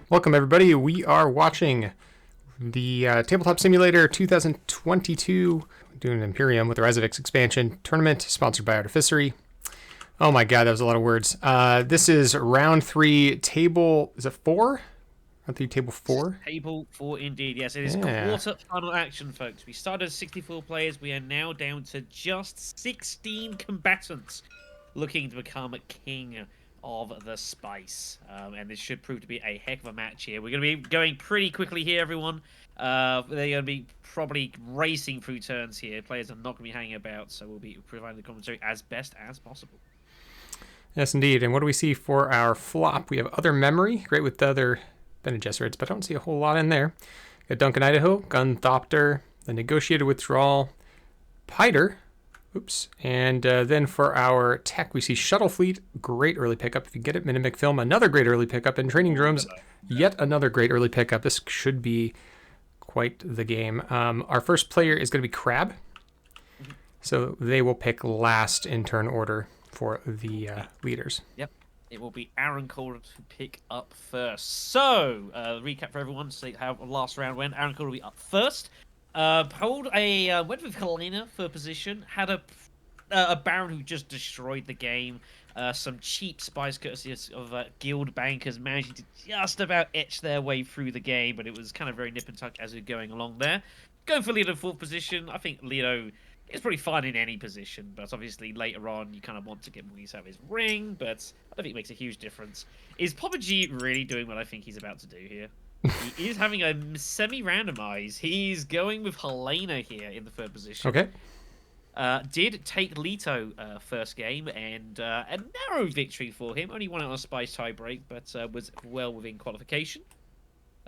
Welcome, everybody. We are watching the Tabletop Simulator 2022 Dune Imperium with the Rise of X expansion tournament, sponsored by Artificery. Oh my god, that was a lot of words. This is round 3, table... Is it 4? Round 3, table 4? Table 4 indeed, yes. It is quarter final action, folks. We started at 64 players. We are now down to just 16 combatants looking to become king of the spice. And this should prove to be a heck of a match here. We're going to be going pretty quickly here, everyone. They're going to be probably racing through turns here. Players are not going to be hanging about, so we'll be providing the commentary as best as possible. Yes, indeed. And what do we see for our flop? We have Other Memory, great with the other Bene Gesserits, but I don't see a whole lot in there. Got Duncan Idaho, Gunthopter, the Negotiated Withdrawal, Piter, oops, and then for our tech, we see Shuttle Fleet, great early pickup. If you get it, Mimic Film, another great early pickup, and Training Drones, yet another great early pickup. This should be quite the game. Our first player is going to be Krab, so they will pick last in turn order for the leaders. Yep. It will be AaronKalder to pick up first. So, recap for everyone, see how last round went. AaronKalder will be up first. Went with Helena for position. Had a Baron who just destroyed the game. Some cheap spies courtesy of guild bankers managing to just about etch their way through the game, but it was kind of very nip and tuck as we were going along there. Going for Leto fourth position. I think Leto is pretty fine in any position, but obviously later on you kind of want to get more use out of his ring, but I don't think it makes a huge difference. Is Pappa G really doing what I think he's about to do here? He is having a semi-randomize. He's going with Helena here in the third position. Okay. Did take Leto first game, and a narrow victory for him. Only won it on a spice tiebreak, but was well within qualification.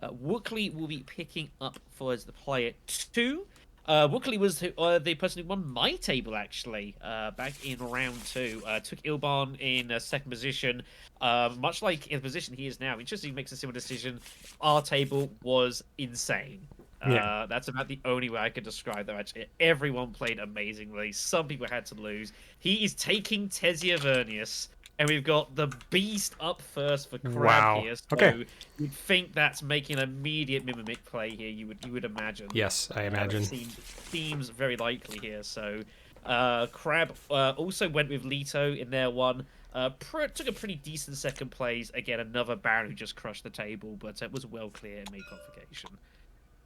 Wooklee will be picking up for as the player 2. Wooklee was the person who won my table, actually, back in round 2. Took Ilban in second position, much like in the position he is now. Interesting, makes a similar decision. Our table was insane. Yeah. That's about the only way I could describe that match. Everyone played amazingly. Some people had to lose. He is taking Tessia Vernius. And we've got the Beast up first for Krab here. So okay. You'd think that's making an immediate mimic play here, you would imagine. Yes, I imagine. Seems very likely here. So Krab also went with Leto in their one. Took a pretty decent second place. Again, another Baron who just crushed the table, but it was well clear and made qualification.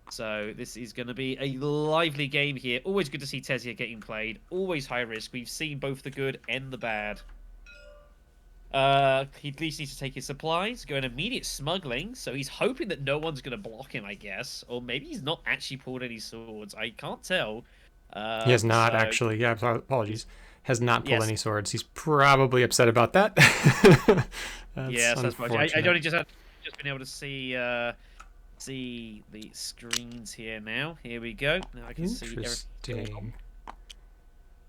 So this is going to be a lively game here. Always good to see Tessia getting played. Always high risk. We've seen both the good and the bad. He at least needs to take his supplies, go in immediate smuggling, so he's hoping that no one's going to block him, I guess. Or maybe he's not actually pulled any swords. I can't tell. He has not, actually. Yeah, apologies. Has not pulled any swords. He's probably upset about that. Yes, that's much. I only just been able to see the screens here now. Here we go. Now I can see everything.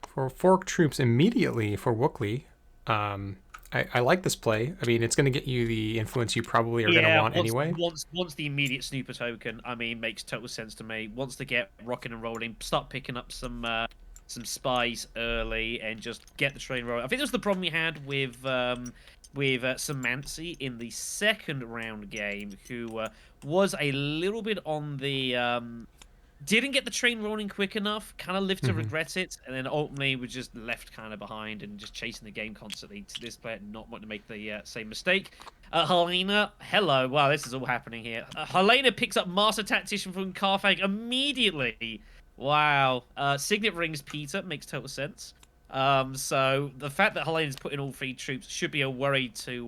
For Fork troops immediately for Wooklee. I like this play. I mean, it's going to get you the influence you probably are going to want anyway. Once the immediate snooper token, I mean, makes total sense to me. Wants to get rocking and rolling, start picking up some spies early, and just get the train rolling. I think that was the problem we had with Samancy in the second round game, who was a little bit on the didn't get the train rolling quick enough, kind of lived to regret it, and then ultimately was just left kind of behind and just chasing the game constantly. To this player not wanting to make the same mistake. Helena, hello. Wow, this is all happening here. Helena picks up Master Tactician from Savfk immediately. Wow. Signet rings Peter, makes total sense. So the fact that Helena's put in all 3 troops should be a worry to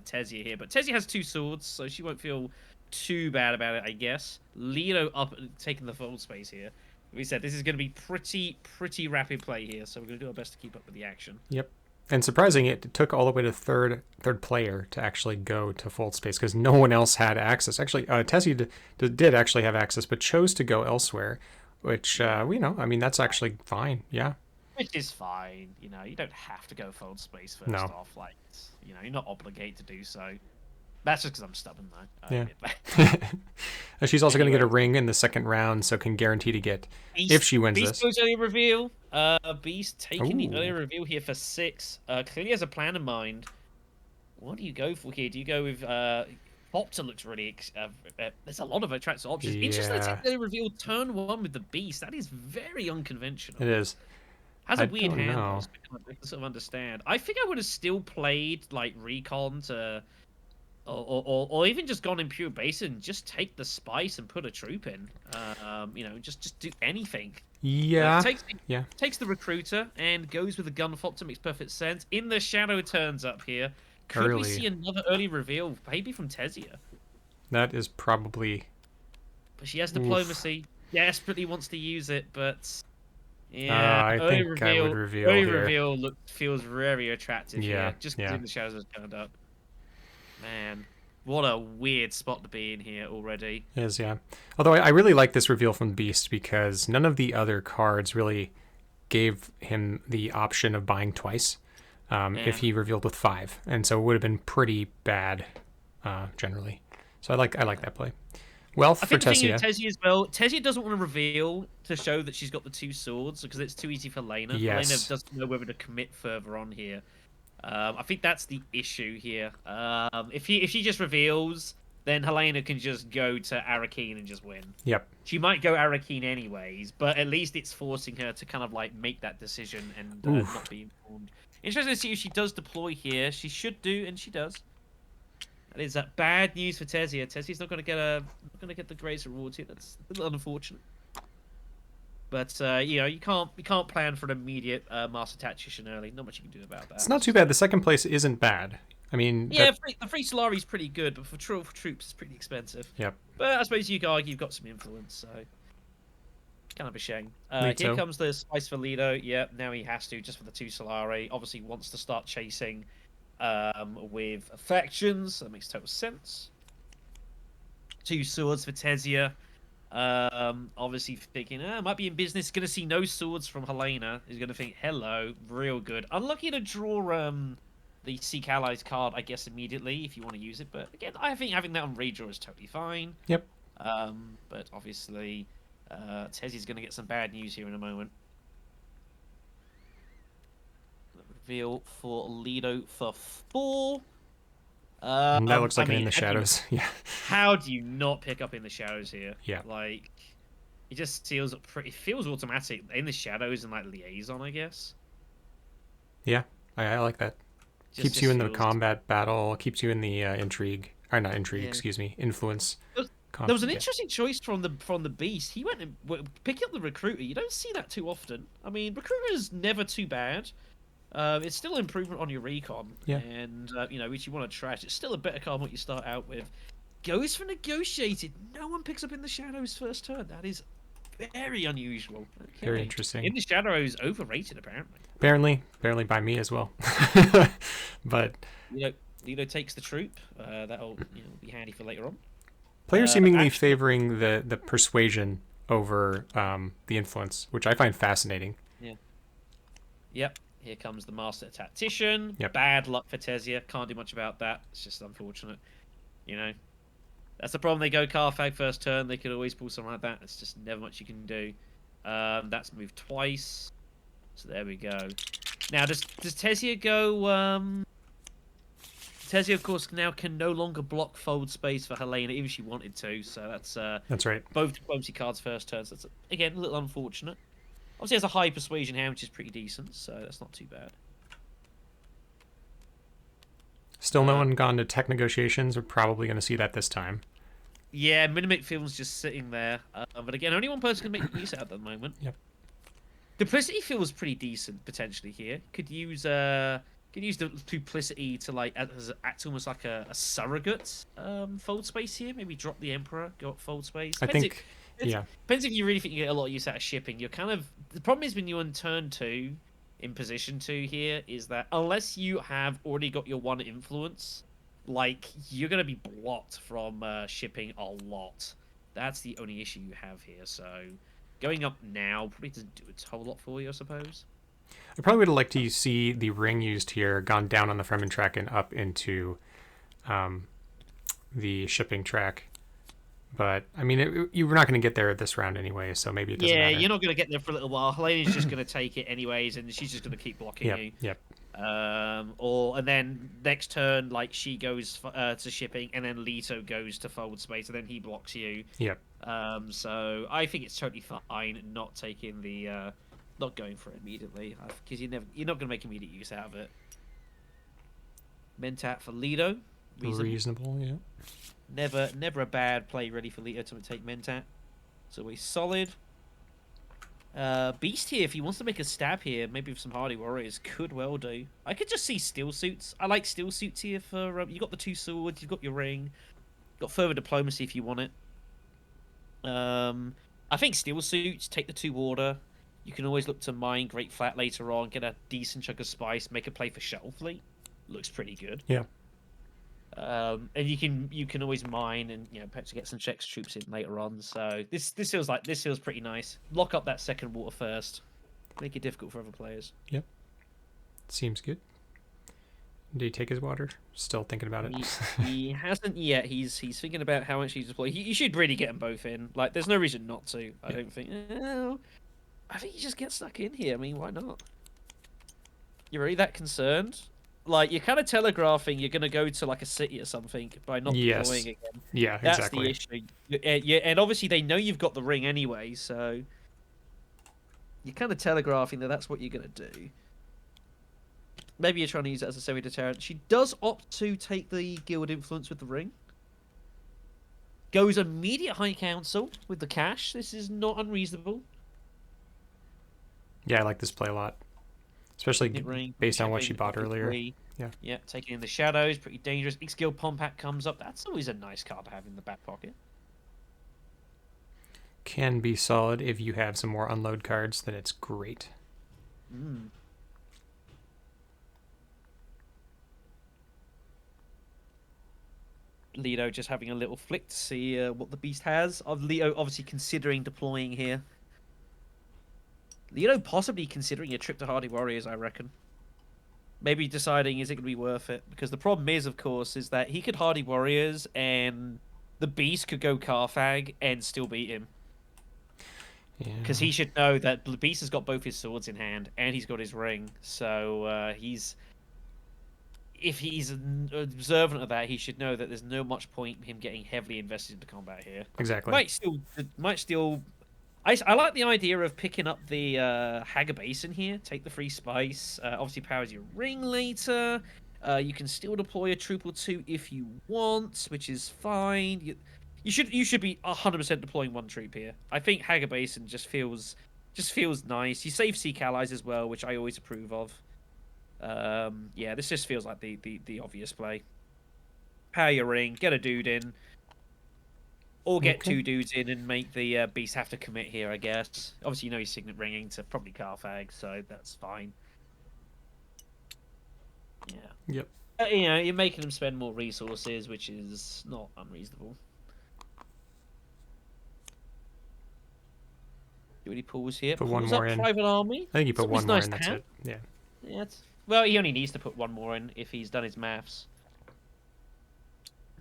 Tessia here. But Tessia has 2 swords, so she won't feel too bad about it, I guess. Leto up taking the fold space here. We said this is going to be pretty rapid play here, so we're going to do our best to keep up with the action. Yep. And surprising, it took all the way to third player to actually go to fold space because no one else had access. Actually, Tessia did actually have access, but chose to go elsewhere, which I mean, that's actually fine. Yeah. Which is fine. You don't have to go fold space first off. Like, you're not obligated to do so. That's just because I'm stubborn, though. Yeah. She's also going to get a ring in the second round, so can guarantee to get, if she wins Beast this. goes early reveal. Beast taking the early reveal here for 6. Clearly has a plan in mind. What do you go for here? Do you go with Thopter looks really. There's a lot of attractive options. Interesting Yeah, that they revealed turn 1 with the beast. That is very unconventional. it is. Has a I weird don't hand though, know. so I can sort of understand. I think I would have still played like Recon to, or even just gone in pure base and just take the spice and put a troop in. Just do anything. Yeah, Takes yeah. takes the recruiter and goes with the gunfopter. Makes perfect sense. In the shadow turns up here. Could we Early. see another early reveal, maybe from Tessia? That is probably. But she has Oof. diplomacy. Desperately wants to use it, but yeah, I early think I would reveal. reveal Early here. reveal feels very attractive Yeah, here. Just because yeah. in the shadows has turned up. Man, what a weird spot to be in here already. It is, yeah. Although I really like this reveal from Beast because none of the other cards really gave him the option of buying twice if Yeah. he revealed with 5, and so it would have been pretty bad generally. So I like that play. Wealth I for think the thing with Tessia. Tessia as well, Tessia doesn't want to reveal to show that she's got the 2 swords because it's too easy for Helena. Helena Yes. doesn't know whether to commit further on here. I think that's the issue here. If she just reveals, then Helena can just go to Arakeen and just win. Yep. She might go Arakeen anyways, but at least it's forcing her to kind of like make that decision and Oof. not be informed. Interesting to see if she does deploy here. She should do, and she does. That is bad news for Tessia. Tessia's not going to get the greatest rewards here. That's a little unfortunate. But you can't plan for an immediate master tactician early. Not much you can do about It's that. not too bad. The second place isn't bad. I mean, Yeah, the free Solari's pretty good, but for troops it's pretty expensive. Yep. But I suppose you could argue you've got some influence, so kind of a shame. Leto. Here comes the spice for Leto. Yep, now he has to just for the 2 Solari. Obviously wants to start chasing with affections. That makes total sense. 2 swords for Tessia. Obviously thinking, might be in business. Going to see no swords from Helena. He's going to think, hello, real good. Unlucky to draw the Seek Allies card, I guess, immediately if you want to use it. But again, I think having that on redraw is totally fine. Yep. But obviously, Tessia's going to get some bad news here in a moment. Reveal for Leto for 4. That looks like I an mean, in the shadows. Yeah. how do you not pick up in the shadows here? Yeah. Like, it just feels automatic in the shadows and like liaison, I guess. Yeah. I like that. Keeps you in the combat battle. Keeps you in the intrigue. Or not intrigue. Yeah. Excuse me. Influence. There was an interesting choice from the beast. He went and picked up the recruiter. You don't see that too often. I mean, recruiter's never too bad. It's still an improvement on your recon, Yeah. and which you want to trash. It's still a better card than what you start out with. Goes for negotiated. No one picks up in the shadows first turn. That is very unusual. Okay. Very interesting. In the shadows, overrated apparently. Apparently by me as well. But Leto takes the troop. That'll be handy for later on. Players seemingly favoring the persuasion over the influence, which I find fascinating. Yeah. Yep. Here comes the Master Tactician. Yep. Bad luck for Tessia. Can't do much about that. It's just unfortunate. That's the problem. They go Carfag first turn. They could always pull something like that. It's just never much you can do. That's moved twice. So there we go. Now, does Tessia go... Tessia, of course, now can no longer block fold space for Helena, even if she wanted to. So that's right. Both diplomacy cards first turn. So that's, again, a little unfortunate. Obviously, has a high persuasion hand, which is pretty decent, so that's not too bad. Still no one gone to tech negotiations. We're probably going to see that this time. Yeah, Minimic Film's just sitting there. But again, only one person can make use out at the moment. Yep. Duplicity feels pretty decent, potentially, here. Could use the Duplicity to, act almost like a surrogate fold space here. Maybe drop the Emperor, go up fold space. Depends if you really think you get a lot of use out of shipping. You're kind of... The problem is when you're on turn 2, in position 2 here, is that unless you have already got your 1 influence, you're going to be blocked from shipping a lot. That's the only issue you have here, so... Going up now probably doesn't do a whole lot for you, I suppose. I probably would have liked to see the ring used here gone down on the Fremen track and up into the shipping track. But, I mean, you were not going to get there this round anyway, so maybe it doesn't matter. Yeah, you're not going to get there for a little while. Helena's just going to take it anyways, and she's just going to keep blocking you. Yep. And then next turn, like she goes to shipping, and then Leto goes to forward space, and then he blocks you. Yep. So I think it's totally fine not taking the not going for it immediately, because you're not gonna make immediate use out of it. Mentat for Leto, Reasonable, yeah. Never a bad play ready for Leto to take Mentat. So he's solid. Beast here, if he wants to make a stab here, maybe with some Hardy Warriors, could well do. I could just see Steel Suits. I like Steel Suits here for... you got the 2 swords, you've got your ring. Got further diplomacy if you want it. I think Steel Suits, take the 2 water. You can always look to mine Great Flat later on, get a decent chunk of spice, make a play for Shuttle Fleet. Looks pretty good. Yeah. And you can always mine and perhaps get some checks troops in later on. So this feels pretty nice. Lock up that second water first. Make it difficult for other players. Yep. Seems good. Did he take his water? Still thinking about it. He hasn't yet. He's thinking about how much he's deployed. You should really get them both in. Like, there's no reason not to. I don't think. I think you just get stuck in here. I mean, why not? You're really that concerned? Like, you're kind of telegraphing you're going to go to, like, a city or something by not deploying again. Yeah, exactly. That's the issue. Yeah, and obviously they know you've got the ring anyway, so... You're kind of telegraphing that that's what you're going to do. Maybe you're trying to use that as a semi-deterrent. She does opt to take the guild influence with the ring. Goes immediate High Council with the cash. This is not unreasonable. Yeah, I like this play a lot. Especially based on what she bought earlier. Yeah, taking in the shadows, pretty dangerous. X-Guild Pompat comes up. That's always a nice card to have in the back pocket. Can be solid if you have some more unload cards, then it's great. Leto just having a little flick to see what the beast has. Leto obviously considering deploying here. Leto possibly considering a trip to Hardy Warriors, I reckon. Maybe deciding, is it going to be worth it? Because the problem is, of course, is that he could Hardy Warriors and the Beast could go Carfag and still beat him. Because he should know that the Beast has got both his swords in hand and he's got his ring. So if he's observant of that, he should know that there's no much point in him getting heavily invested into combat here. Exactly. Might still. I like the idea of picking up the Haga Basin here. Take the free spice. Obviously powers your ring later. You can still deploy a troop or 2 if you want, which is fine. You should be 100% deploying 1 troop here. I think Haga Basin just feels nice. You save Seek allies as well, which I always approve of. Yeah, this just feels like the obvious play. Power your ring, get a dude in. Or get 2 dudes in and make the beast have to commit here, I guess. Obviously, you know he's signet ringing to probably Carfag, so that's fine. Yeah. Yep. You're making them spend more resources, which is not unreasonable. Do any pulls here? Put one more in. Private Army. I think you put one more in, that's it. Yeah. Well, he only needs to put 1 more in if he's done his maths.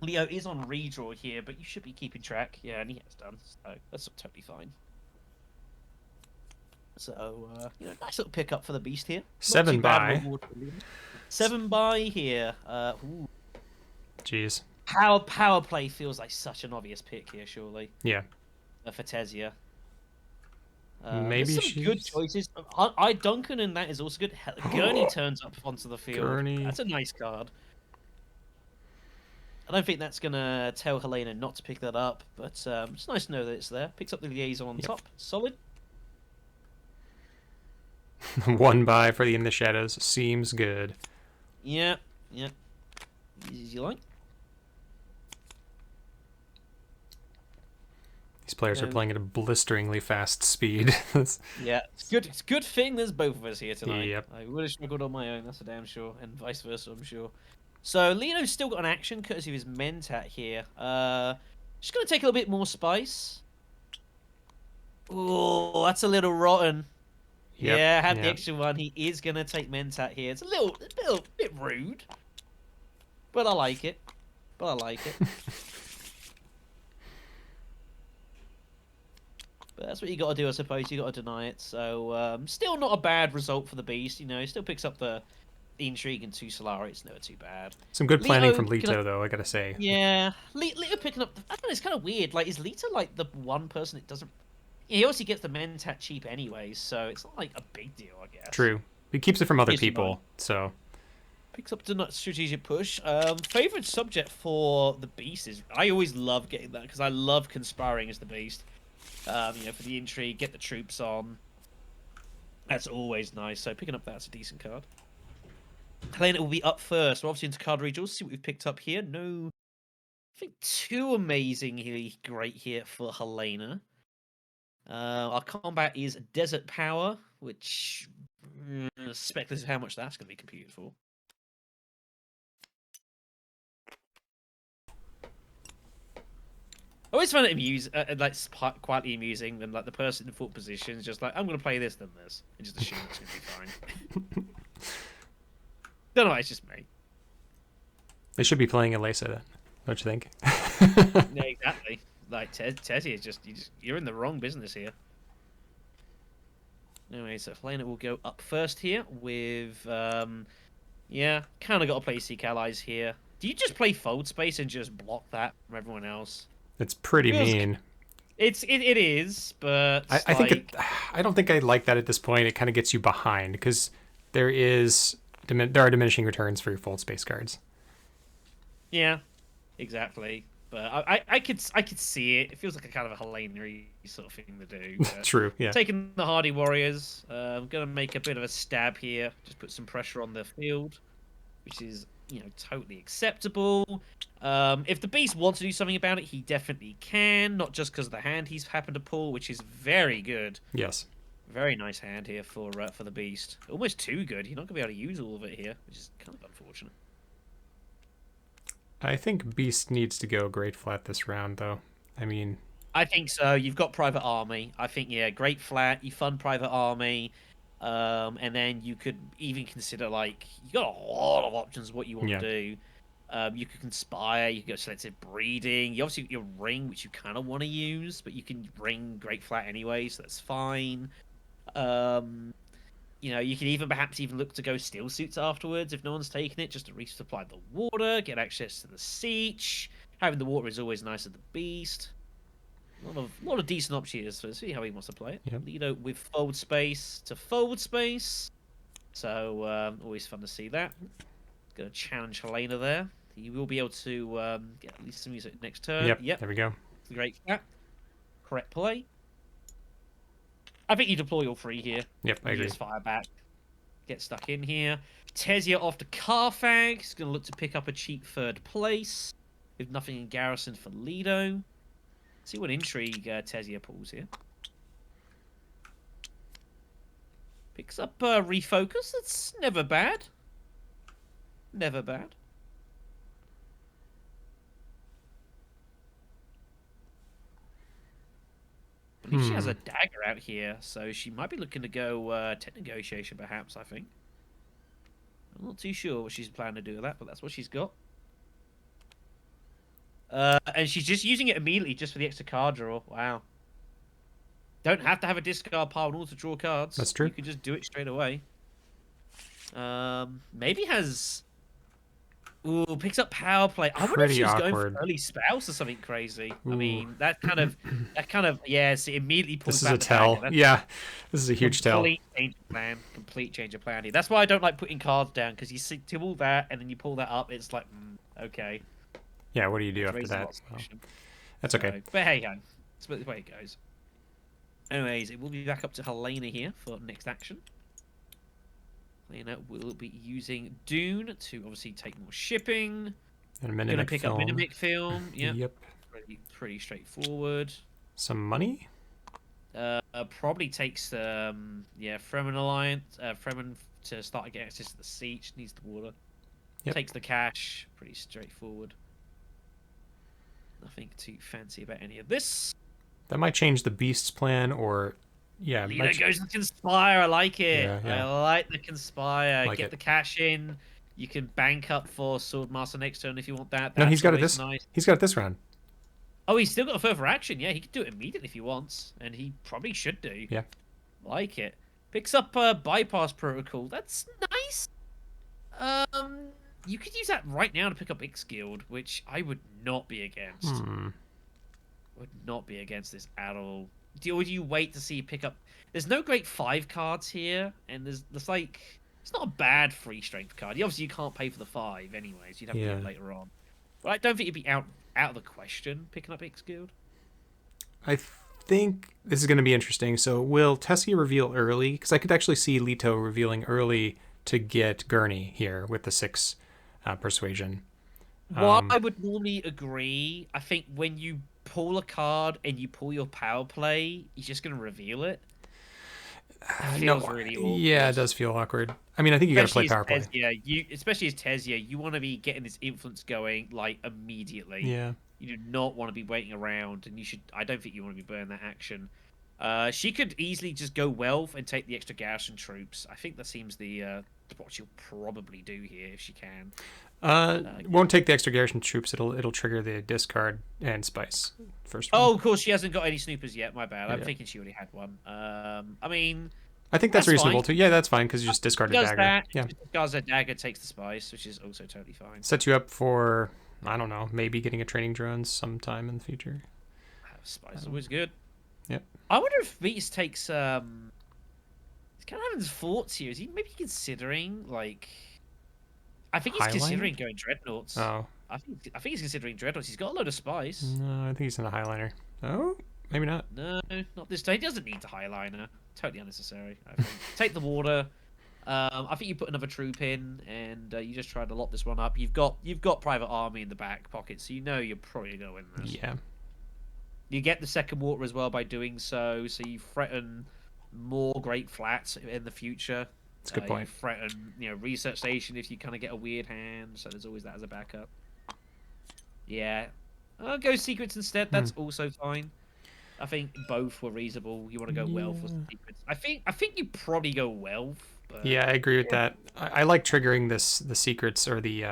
Leo is on redraw here, but you should be keeping track. Yeah, and he has done, so that's totally fine. So, nice little pickup for the beast here. 7 buy. 7 buy here. Ooh. Jeez. Power play feels like such an obvious pick here, surely. Yeah. For Tessia. Maybe some she's... good choices. I Duncan and that is also good. Gurney turns up onto the field. Gurney. That's a nice card. I don't think that's going to tell Helena not to pick that up, but it's nice to know that it's there. Picks up the liaison on top. Solid. 1 buy for the In the Shadows. Seems good. Yeah. Easy as you like. These players are playing at a blisteringly fast speed. Yeah, it's good thing there's both of us here tonight. Yep. I would have struggled on my own, that's for damn sure, and vice versa, I'm sure. So, Leto's still got an action, courtesy of his Mentat here. Just going to take a little bit more spice. Oh, that's a little rotten. Yep. Yeah, had the extra one. He is going to take Mentat here. It's a little bit rude. But I like it. But that's what you got to do, I suppose. You got to deny it. So, still not a bad result for the beast. He still picks up the intrigue and 2 Solara. It's never too bad. Some good planning Leto from picking Leto, up, though, I gotta say. yeah, Leto picking up. I don't know, it's kind of weird. Like, is Leto like the one person that doesn't? He obviously gets the Mentat cheap anyways, so it's not like a big deal, I guess. True. He keeps it from other Is annoying. people, so... Picks up the strategic push. Favorite subject for the beast is I always love getting that because I love conspiring as the beast. You know, for the intrigue, get the troops on. That's always nice. So picking up that's a decent card. Helena will be up first. We're obviously into card regionals. See what we've picked up here. No, I think too amazingly great here for Helena. Our combat is Desert Power, which speculative how much that's going to be computed for. I always find it like quietly amusing when like the person in fourth position is just like, I'm going to play this, then this, and just assume it's going to be fine. Don't know, it's just me. They should be playing Elisa then, don't you think? Yeah, exactly. Like Tessia is you're in the wrong business here. Anyway, so Helena will go up first here with yeah, kind of got to play Seek Allies here. Do you just play Fold Space and just block that from everyone else? It's pretty mean. It is, but I think I don't think I like that at this point. It kind of gets you behind because there are diminishing returns for your fold space cards. Yeah, exactly. But I could see it. It feels like a kind of a Helena sort of thing to do. True. Yeah. Taking the Hardy Warriors, I'm gonna make a bit of a stab here. Just put some pressure on the field, which is totally acceptable. If the beast wants to do something about it, he definitely can. Not just because of the hand he's happened to pull, which is very good. Yes. Very nice hand here for the beast. Almost too good. You're not gonna be able to use all of it here, which is kind of unfortunate. I think Beast needs to go Great Flat this round, though. I mean... I think so. You've got Private Army. I think, yeah, Great Flat, you fund Private Army, and then you could even consider, like, you got a lot of options what you want to do. You could Conspire, you could go Selective Breeding. You obviously got your Ring, which you kind of want to use, but you can ring Great Flat anyway, so that's fine. You can even perhaps look to go Steel Suits afterwards if no one's taken it, just to resupply the water, get access to the Siege. Having the water is always nice at the beast. A lot of decent options, so see how he wants to play it. Yep. Leto with Fold Space to Forward Space. So, always fun to see that. Going to challenge Helena there. You will be able to get at least some music next turn. Yep. There we go. Great cat. Correct play. I think you deploy all three here. Yep, I agree. Just fire back. Get stuck in here. Tessia off to Carfag. He's going to look to pick up a cheap third place. With nothing in garrison for Leto. See what intrigue Tessia pulls here. Picks up Refocus. That's never bad. Never bad. I believe she has a dagger out here, so she might be looking to go tech negotiation, perhaps, I think. I'm not too sure what she's planning to do with that, but that's what she's got. And she's just using it immediately just for the extra card draw. Wow. Don't have to have a discard pile in order to draw cards. That's true. You can just do it straight away. Maybe has... Ooh, picks up power play. I wonder if she's going for early spouse or something crazy. Ooh. I mean, that kind of, yes, it immediately pulls back. This is a tell. Yeah, this is a huge tell. Complete change of plan here. That's why I don't like putting cards down, because you see pull that and then you pull that up. It's like, okay. Yeah, what do you do after that? Well, that's okay. But hey, that's the way it goes. Anyways, it will be back up to Helena here for next action. Helena will be using Dune to obviously take more shipping. And going to pick up Minimic Film. Yep. Pretty straightforward. Some money? Probably takes Fremen Alliance. Fremen to start getting access to the Siege. Needs the water. Yep. Takes the cash. Pretty straightforward. Nothing too fancy about any of this. That might change the Beast's plan, or... Yeah, Leto goes to Conspire. I like it. Yeah. I like the Conspire. Like Get the cash in. You can bank up for Swordmaster next turn if you want that. No, he's got it this. Nice. He's got it this round. Oh, he's still got a further action. Yeah, he could do it immediately if he wants, and he probably should do. Yeah, like it. Picks up Bypass Protocol. That's nice. You could use that right now to pick up X Guild, which I would not be against. Would not be against this at all. Or do you wait to see you pick up? There's no great 5 cards here, and there's like it's not a bad free strength card. Obviously, you can't pay for the 5 anyways. You'd have to do it later on. But I don't think it'd be out of the question picking up X Guild. I think this is going to be interesting. So will Tessia reveal early? Because I could actually see Leto revealing early to get Gurney here with the 6 persuasion. Well, I would normally agree. I think when you pull a card and you pull your power play, you're just going to reveal it. It feels really awkward. Yeah, it does feel awkward. I mean, I think you got to play power play. Especially as Tessia, you want to be getting this influence going like immediately. Yeah. You do not want to be waiting around, and you should. I don't think you want to be burning that action. She could easily just go wealth and take the extra garrison troops. I think that seems what she'll probably do here if she can. Won't take the extra garrison troops. It'll trigger the discard and spice first one. Oh, of course, she hasn't got any snoopers yet. My bad. I'm thinking she already had one. I mean, I think that's reasonable too. Yeah, that's fine because you just discard a dagger. That, yeah, discards a dagger, takes the spice, which is also totally fine. Sets you up for I don't know, maybe getting a training drone sometime in the future. Spice is always good. Yep. I wonder if Vetus takes he's kind of having his thoughts here. Is he maybe considering like? I think he's considering going dreadnoughts. Oh. I think he's considering dreadnoughts. He's got a load of spice. No, I think he's in a highliner. Oh, maybe not. No, not this day. He doesn't need the highliner. Totally unnecessary. I think. Take the water. I think you put another troop in, and you just try to lock this one up. You've got private army in the back pocket, so you know you're probably going to win this. Yeah. You get the second water as well by doing so you threaten more great flats in the future. That's a good point. You threaten, research station if you kind of get a weird hand, so there's always that as a backup. Yeah. I'll go secrets instead. That's also fine. I think both were reasonable. You want to go wealth or secrets. I think you probably go wealth. But... Yeah, I agree with that. I like triggering the secrets or the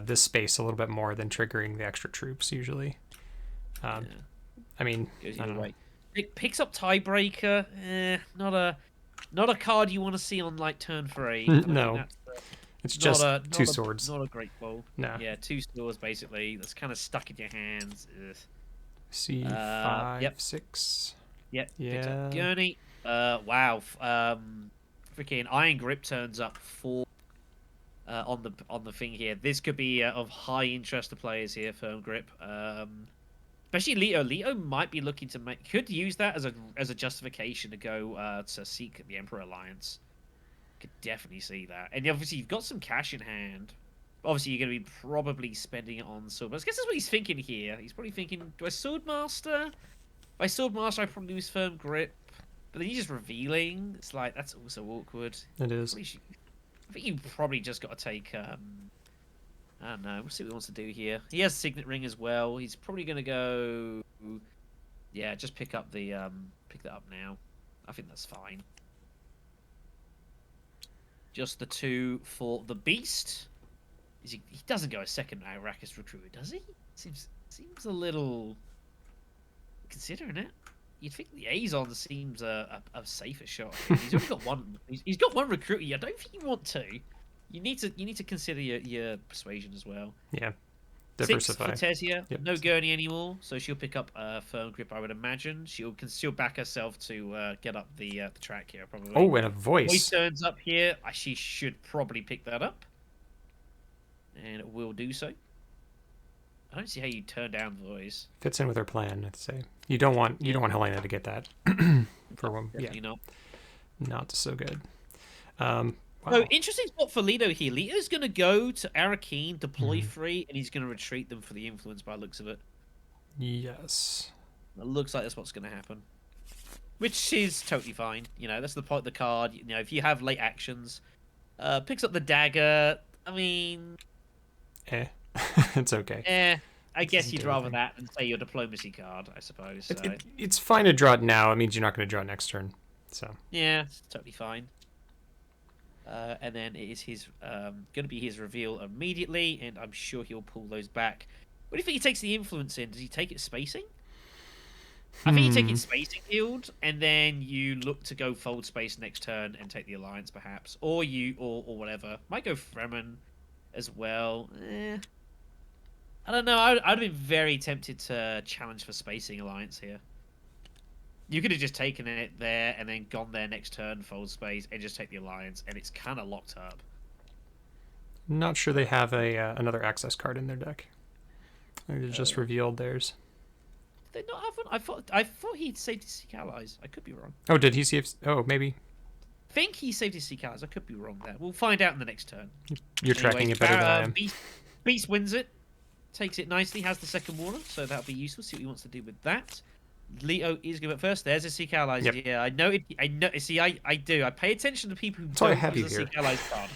this space a little bit more than triggering the extra troops usually. I mean, I don't know. It picks up tiebreaker. Not a card you want to see on like turn 3. No, it's just 2 swords. Not a great ball. No. Yeah, 2 swords basically. That's kind of stuck in your hands. Ugh. C5, 6. Yep. Yeah. Picks up Gurney. Wow. Freaking Iron Grip turns up 4 on the thing here. This could be of high interest to players here. Firm Grip. Especially Leto. Leto might be looking to could use that as a justification to go to seek the Emperor Alliance. Could definitely see that. And obviously you've got some cash in hand. Obviously you're going to be probably spending it on sword. But I guess that's what he's thinking here. He's probably thinking, do I Swordmaster? If I Swordmaster, I probably lose Firm Grip. But then he's just revealing. It's like, that's also awkward. It is. I think you probably just got to take... I don't know. We'll see what he wants to do here. He has Signet Ring as well. He's probably going to go... Yeah, just pick up the... pick that up now. I think that's fine. Just the 2 for the Beast. He doesn't go a second Arrakis recruit, does he? Seems a little... Considering it. You'd think the Azon seems a safer shot. He's only got one... He's got 1 recruit. I don't think you want 2. You need to consider your persuasion as well. Yeah, diversify. 6 for Tessia. Yep. No Gurney anymore, so she'll pick up Firm Grip. I would imagine she'll back herself to get up the track here probably. Oh, and a voice. Voice turns up here. She should probably pick that up, and it will do so. I don't see how you turn down voice. Fits in with her plan. I'd say you don't want Helena to get that for one. Definitely not. Not so good. Wow. So, interesting spot for Leto here. Leto's going to go to Arakeen, deploy 3, and he's going to retreat them for the influence by the looks of it. Yes. It looks like that's what's going to happen. Which is totally fine. That's the point of the card. If you have late actions, picks up the dagger. I mean... It's okay. I guess you'd rather that than say your diplomacy card, I suppose. So. It's fine to draw it now. It means you're not going to draw it next turn. So. Yeah, it's totally fine. And then it is his going to be his reveal immediately, and I'm sure he'll pull those back. What do you think he takes the influence in? Does he take it spacing? I think you take its spacing yield, and then you look to go fold space next turn and take the alliance, perhaps, or or whatever. Might go Fremen as well. I don't know. I'd have been very tempted to challenge for spacing alliance here. You could have just taken it there and then gone there next turn, fold space, and just take the alliance, and it's kind of locked up. Not sure they have another access card in their deck. They just revealed theirs. Did they not have one? I thought he'd saved his Seek Allies. I could be wrong. Oh, did he see if... Oh, maybe. I think he saved his Seek Allies. I could be wrong there. We'll find out in the next turn. You're tracking it better than I am. Beast wins it. Takes it nicely. Has the second warner, so that'll be useful. See what he wants to do with that. Leto is going first. There's a Seek Allies. Yep. Yeah, I know. I know. See, I do. I pay attention to people who don't use a Seek Allies card.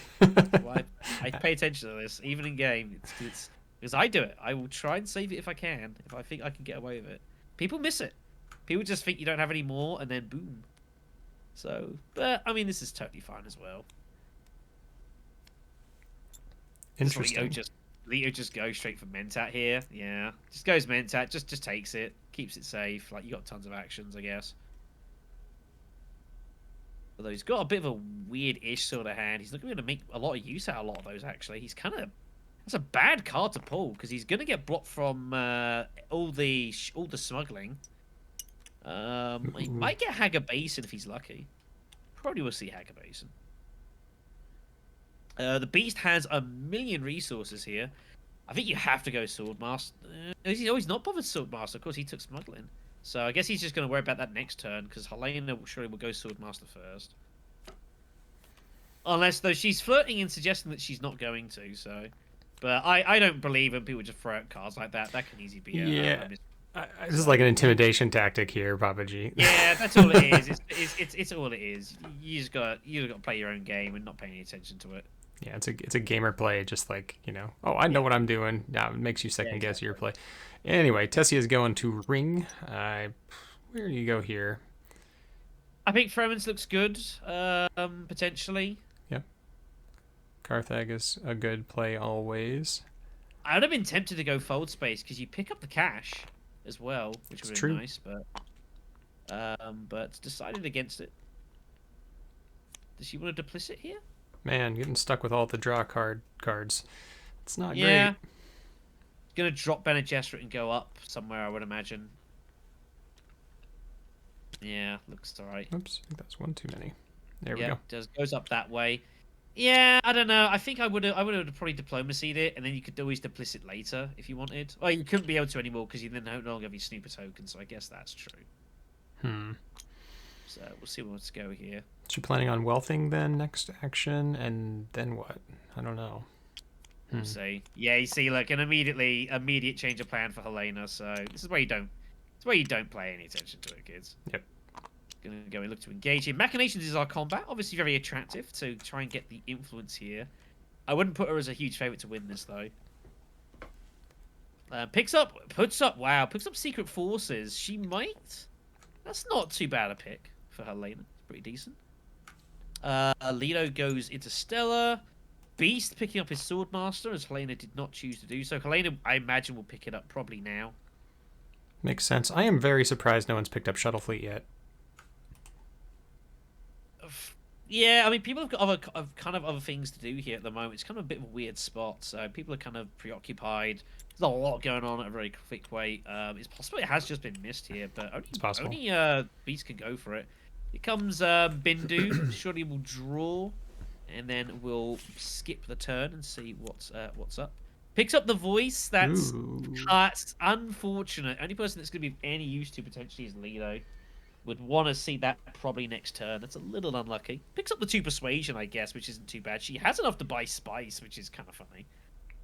Well, I pay attention to this, even in game. It's because I do it. I will try and save it if I can. If I think I can get away with it. People miss it. People just think you don't have any more, and then boom. So, but I mean, this is totally fine as well. Interesting. Leto just goes straight for Mentat here. Yeah, just goes Mentat. Just takes it, keeps it safe. Like, you got tons of actions, I guess. Although he's got a bit of a weird-ish sort of hand. He's not going to make a lot of use out of a lot of those. Actually, he's kind of... That's a bad card to pull because he's going to get blocked from all the smuggling. He might get Hagger Basin if he's lucky. Probably will see Hagger Basin. The Beast has a million resources here. I think you have to go Swordmaster. He's not bothered Swordmaster. Of course, he took Smuggling. So I guess he's just going to worry about that next turn because Helena surely will go Swordmaster first. Unless, though, she's flirting and suggesting that she's not going to, so... But I don't believe when people just throw out cards like that. That can easily be this is like an intimidation tactic here, Papa G. Yeah, that's all it is. It's all it is. You just got to play your own game and not pay any attention to it. Yeah, it's a gamer play, just like, you know, oh, I know what I'm doing. Now it makes you second guess your play. Anyway, Tessia is going to Ring. Where do you go here? I think Fremen's looks good, potentially. Yep. Carthag is a good play always. I would have been tempted to go Fold Space because you pick up the cash as well, which would be nice, but decided against it. Does she want to duplicit here? Man, getting stuck with all the draw cards. It's not great. Yeah. Gonna drop Bene Gesserit and go up somewhere, I would imagine. Yeah, looks alright. Oops, I think that's one too many. There we go. Goes up that way. Yeah, I don't know. I think I would have probably diplomacied it, and then you could always duplicit later if you wanted. Oh, you couldn't be able to anymore because you then no longer have your snooper token, so I guess that's true. So we'll see where wants to go here. Is she planning on wealthing then next action, and then what? I don't know. We'll see. Yeah, you see, like an immediate change of plan for Helena. So this is where you don't. It's where you don't pay any attention to it, kids. Yep. Gonna go and look to engage here. Machinations is our combat. Obviously very attractive to try and get the influence here. I wouldn't put her as a huge favourite to win this though. Puts up Secret Forces. She might. That's not too bad a pick for Helena. It's pretty decent. Leto goes Interstellar. Beast picking up his Swordmaster as Helena did not choose to do so. Helena, I imagine, will pick it up probably now. Makes sense. I am very surprised no one's picked up Shuttle Fleet yet. Yeah, I mean, people have got other things to do here at the moment. It's kind of a bit of a weird spot, so people are kind of preoccupied. There's a lot going on at a very quick rate. It's possible it has just been missed here, but only Beast can go for it. Here comes Bindu. Surely will draw, and then we'll skip the turn and see what's up. Picks up the voice. That's unfortunate. Only person that's going to be of any use to potentially is Leto. Would want to see that probably next turn. That's a little unlucky. Picks up the 2 Persuasion, I guess, which isn't too bad. She has enough to buy Spice, which is kind of funny.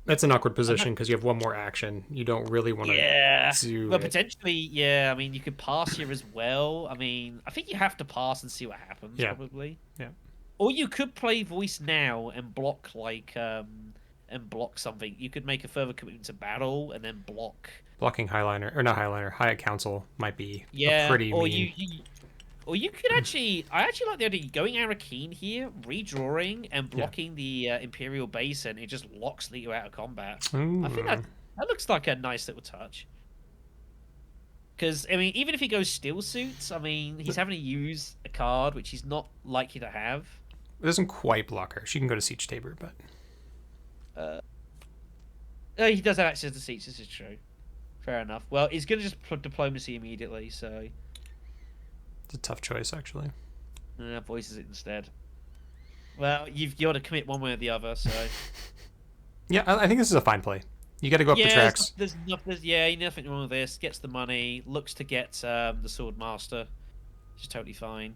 That's an awkward position because you have one more action. You don't really want to do well, potentially, yeah. I mean, you could pass here as well. I mean, I think you have to pass and see what happens, probably. Yeah. Or you could play Voice now and block, something. You could make a further commitment to battle and then block... Blocking Highliner, or not Highliner, High Council might be a pretty mean... Or you could actually... I actually like the idea of going Arakeen here, redrawing, and blocking the Imperial base, and it just locks Leto out of combat. I think that looks like a nice little touch. Because, I mean, even if he goes still suits, I mean, he's having to use a card which he's not likely to have. It doesn't quite block her. She can go to Siege Tabor, but... He does have access to seats, this is true. Fair enough. Well, he's going to just put Diplomacy immediately, so... It's a tough choice, actually. Voices it instead. Well, you've got to commit one way or the other, so... Yeah, I think this is a fine play. You got to go up the tracks. There's nothing wrong with this. Gets the money, looks to get the Sword Master, which is totally fine.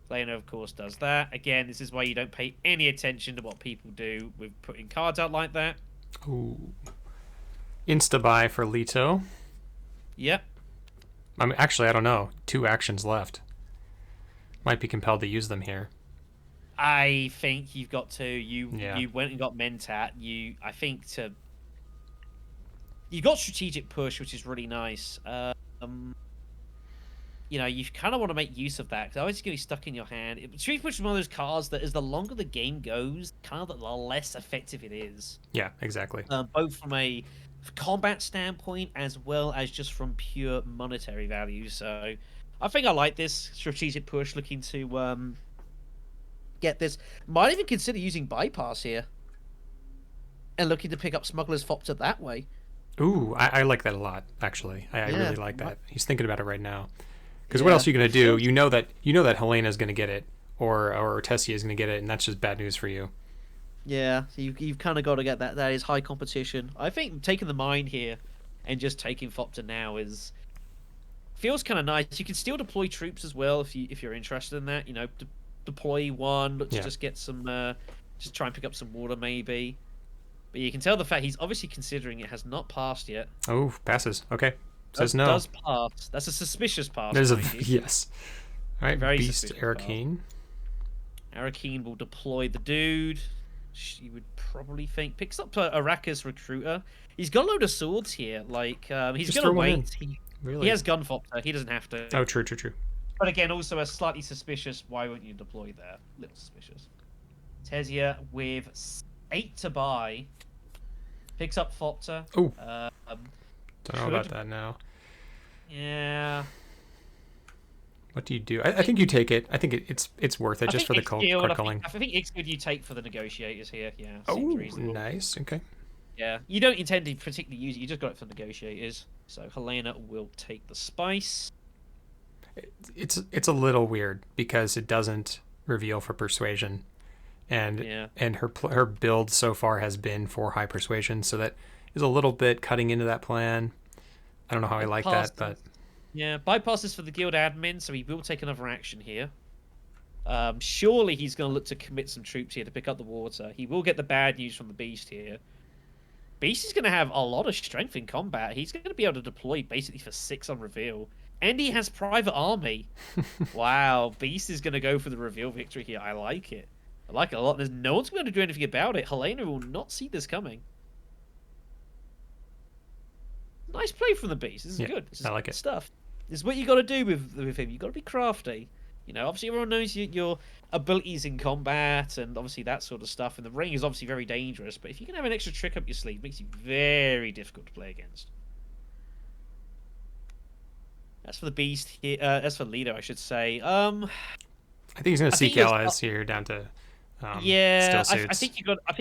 Helena, of course, does that. Again, this is why you don't pay any attention to what people do with putting cards out like that. Ooh. Insta-buy for Leto. Yep. I mean, actually, I don't know. 2 actions left. Might be compelled to use them here. I think you've got to. You went and got Mentat. You got Strategic Push, which is really nice. You know, you kind of want to make use of that, because otherwise it's going to be stuck in your hand. Strategic Push is one of those cards that, as the longer the game goes, kind of the less effective it is. Yeah, exactly. Both from a combat standpoint, as well as just from pure monetary value. So, I think I like this Strategic Push, looking to get this. Might even consider using Bypass here, and looking to pick up Smuggler's Fopter that way. Ooh, I like that a lot, actually. I really like that. He's thinking about it right now. Because what else are you going to do? You know that Helena's going to get it, or Tessia is going to get it, and that's just bad news for you. Yeah, so you've kind of got to get that. That is high competition. I think taking the mine here and just taking Fopter now feels kind of nice. You can still deploy troops as well if you're interested in that. You know, deploy one, look to just get some, just try and pick up some water maybe. But you can tell the fact he's obviously considering it has not passed yet. Oh, passes. Okay. Says no. Does pass. That's a suspicious pass. There's yes. All right, Very Beast Arcane. Arcane will deploy the dude. She would probably think picks up Araka's Recruiter. He's got a load of swords here. Like he's gonna wait. He has Gunfopter. He doesn't have to. Oh, true. But again, also a slightly suspicious. Why won't you deploy there? A little suspicious. Tessia with 8 to buy. Picks up Fopter. Oh. Don't know about that now. Yeah. What do you do? I think you take it. I think it's worth it just for the card culling. I think Ixgud you take for the negotiators here. Yeah. Oh, nice. Okay. Yeah. You don't intend to particularly use it. You just got it for negotiators. So Helena will take the spice. It's a little weird because it doesn't reveal for persuasion, and her build so far has been for high persuasion, so that is a little bit cutting into that plan. I don't know how I like that, but yeah, bypasses for the guild admin, so he will take another action here. Surely he's going to look to commit some troops here to pick up the water. He will get the bad news from the Beast here. Beast is going to have a lot of strength in combat. He's going to be able to deploy basically for 6 on reveal. And he has Private Army. Wow, Beast is going to go for the reveal victory here. I like it. I like it a lot. There's no one's going to do anything about it. Helena will not see this coming. Nice play from the Beast. This is good. This is I like it. Stuff. This is what you got to do with him. You got to be crafty. You know, obviously everyone knows your abilities in combat and obviously that sort of stuff. And the ring is obviously very dangerous. But if you can have an extra trick up your sleeve, it makes you very difficult to play against. That's for the Beast here. That's for Leto, I should say. I think he's going to seek allies here down to. Yeah, Steel suits. I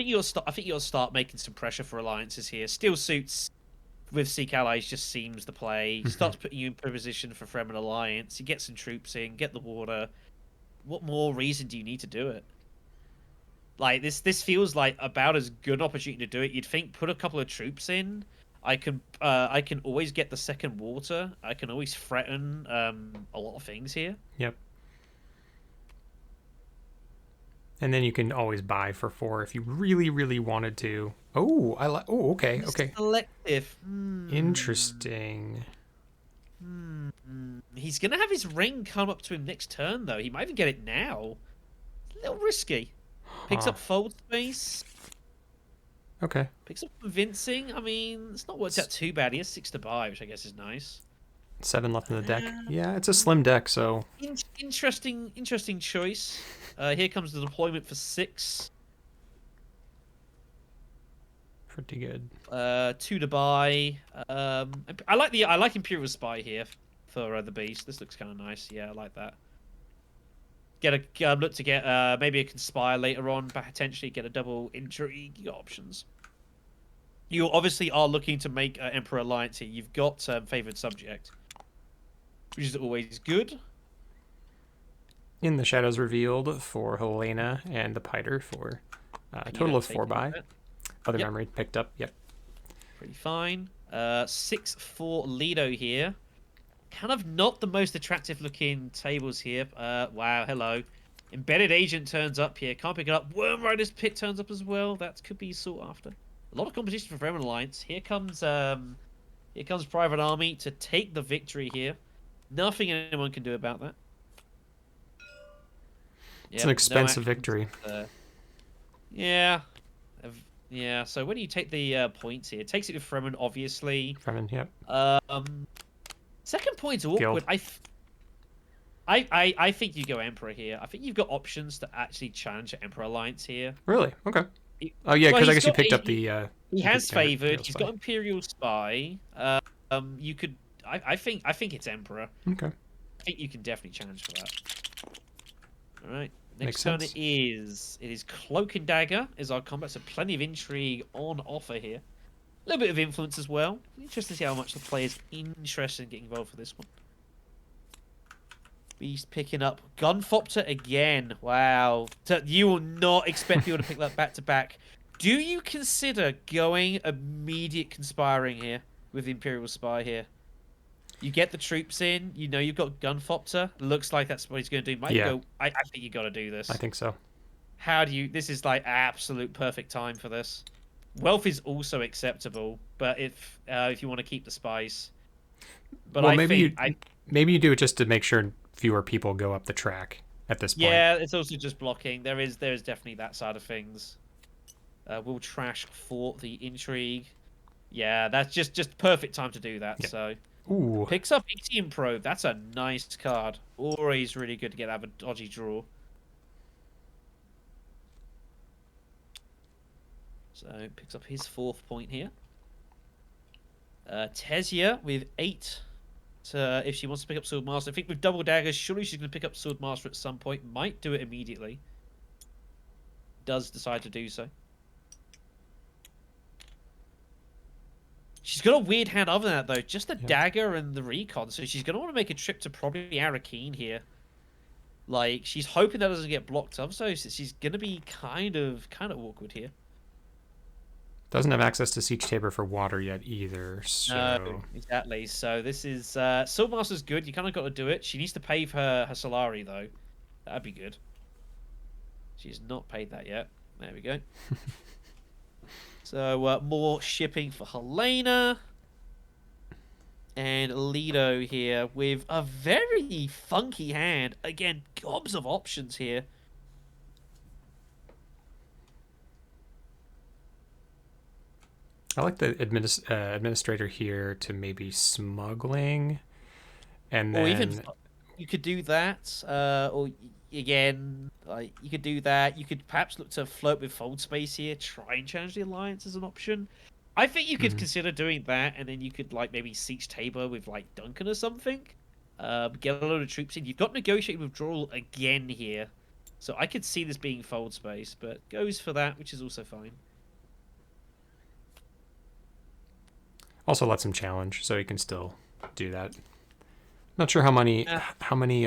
think you'll start making some pressure for alliances here. Steel suits with Seek Allies just seems the play. He starts putting you in position for Fremen Alliance. You get some troops in, get the water. What more reason do you need to do it? Like this feels like about as good an opportunity to do it. You'd think put a couple of troops in. I can always get the second water. I can always threaten a lot of things here. Yep. And then you can always buy for 4 if you really, really wanted to. Oh, okay. Selective. Interesting. He's gonna have his ring come up to him next turn, though. He might even get it now. A little risky. Picks up Fold Space. Okay. Picks up Convincing. I mean, it's not worked out too bad. He has 6 to buy, which I guess is nice. 7 left in the deck. Yeah, it's a slim deck, so. Interesting choice. Here comes the deployment for 6. Pretty good. 2 to buy. I like Imperial Spy here for the beast. This looks kind of nice. Yeah, I like that. Look to get maybe a Conspire later on, but potentially get a double intrigue. You got options. You obviously are looking to make Emperor Alliance here. You've got favored subject, which is always good. In the shadows revealed for Helena and the Piter for a total of 4 buy. Other memory picked up. Yep. Pretty fine. 6 for Leto here. Kind of not the most attractive looking tables here. Wow, hello. Embedded Agent turns up here. Can't pick it up. Worm Rider's Pit turns up as well. That could be sought after. A lot of competition for Fremen Alliance. Here comes Private Army to take the victory here. Nothing anyone can do about that. It's an expensive victory. Yeah. Yeah, so when you take the points here, it takes it to Fremen, obviously. Fremen, yep. Second point's awkward. I think you go Emperor here. I think you've got options to actually challenge Emperor Alliance here. Really? Okay. Oh yeah, because I guess you picked up the. He has favored. He's got Imperial Spy. You could. I think it's Emperor. Okay. I think you can definitely challenge for that. All right. Next turn it is Cloak and Dagger is our combat, so plenty of intrigue on offer here. A little bit of influence as well. Interesting to see how much the player's interested in getting involved for this one. Beast picking up Gunfopter again. Wow. So you will not expect people to pick that back to back. Do you consider going immediate conspiring here with the Imperial Spy here? You get the troops in. You know you've got Gunfopter. Looks like that's what he's going to do. I think you got to do this. I think so. How do you? This is like absolute perfect time for this. Wealth is also acceptable, but if you want to keep the spice, but well, maybe you do it just to make sure fewer people go up the track at this point. Yeah, it's also just blocking. There is definitely that side of things. We'll trash for the intrigue. Yeah, that's just perfect time to do that. Yep. So. Ooh. Picks up ETM Probe. That's a nice card. Always really good to have a dodgy draw. So picks up his 4th point here. Tessia with 8. If she wants to pick up Swordmaster. I think with double daggers, surely she's going to pick up Swordmaster at some point. Might do it immediately. Does decide to do so. She's got a weird hand other than that, though. Just the dagger and the recon. So she's going to want to make a trip to probably AaronKalder here. Like, she's hoping that doesn't get blocked up. So she's going to be kind of awkward here. Doesn't have access to Siege Tabor for water yet either. So. No, exactly. So this is... Swordmaster's good. You kind of got to do it. She needs to pay for her Solari, though. That'd be good. She's not paid that yet. There we go. So, more shipping for Helena. And Leto here with a very funky hand. Again, gobs of options here. I like the administrator here to maybe smuggling. And then... Or even, you could do that. Or... Again, like you could do that. You could perhaps look to flirt with Fold Space here, try and challenge the Alliance as an option. I think you could consider doing that, and then you could like maybe Siege Tabor with like Duncan or something. Get a load of troops in. You've got negotiated withdrawal again here, so I could see this being Fold Space, but goes for that, which is also fine. Also lets him challenge, so he can still do that. Not sure how many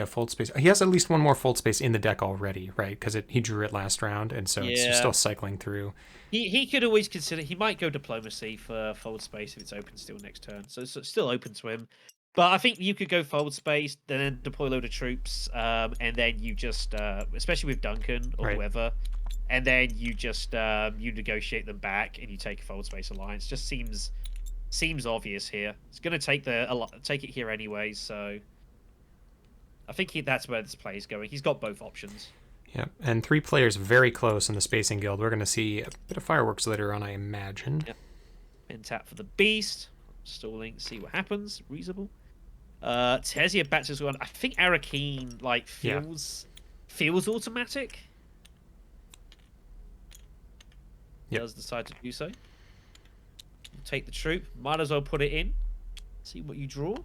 fold space. He has at least one more fold space in the deck already, right? Because he drew it last round, and so it's still cycling through. He could always consider. He might go diplomacy for fold space if it's open still next turn. So it's still open to him. But I think you could go fold space, then deploy a load of troops, and then you just, especially with Duncan or whoever, and then you just you negotiate them back and you take a fold space alliance. Just seems obvious here. It's going to take it here anyway, so I think that's where this play is going. He's got both options. Yeah, and 3 players very close in the Spacing Guild. We're going to see a bit of fireworks later on, I imagine. Yep. And tap for the beast. Stalling, see what happens. Reasonable. Tessia bats as well. I think AaronKalder feels automatic. Yep. Does decide to do so. take the troop. Might as well put it in. See what you draw.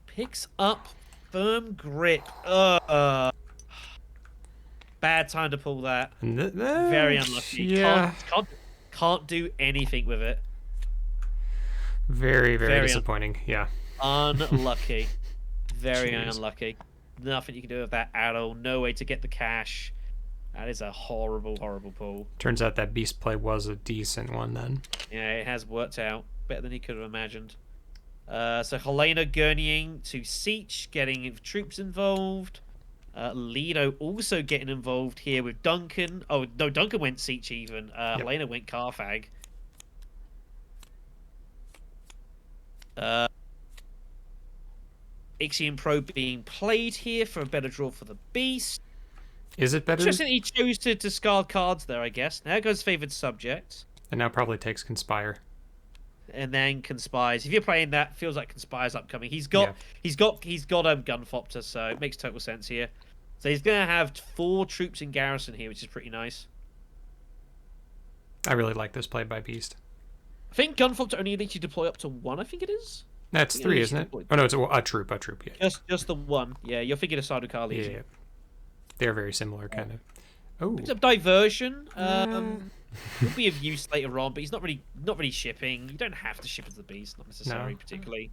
Picks up firm grip. Bad time to pull that. Very unlucky. Yeah. Can't do anything with it. Very disappointing. Yeah. Unlucky. Very Jeez. unlucky. Nothing you can do with that at all. No way to get the cash. That is a horrible pull. Turns out that beast play was a decent one then. Yeah, it has worked out. Better than he could have imagined. So Helena gurneying to Siege, getting troops involved. Leto also getting involved here with Duncan. Oh, no, Duncan went Siege even. Yep. Helena went Carfag. Ixion Pro being played here for a better draw for the Beast. Is it better? Interesting he chose to discard cards there, I guess. Now goes Favoured Subject. And now probably takes Conspire. And then Conspires. If you're playing that, feels like Conspires upcoming. He's got Gunfopter, so it makes total sense here. So he's gonna have 4 troops in garrison here, which is pretty nice. I really like this play by Beast. I think Gunfopter only lets you deploy up to 1, I think it is. That's 3, isn't it? Oh no, it's a troop, yeah. Just the 1. Yeah, you're thinking of Sadukali. Yeah. They're very similar, kind of. Oh. Picks up Diversion. Will be of use later on, but he's not really shipping. You don't have to ship as the Beast, not necessarily particularly.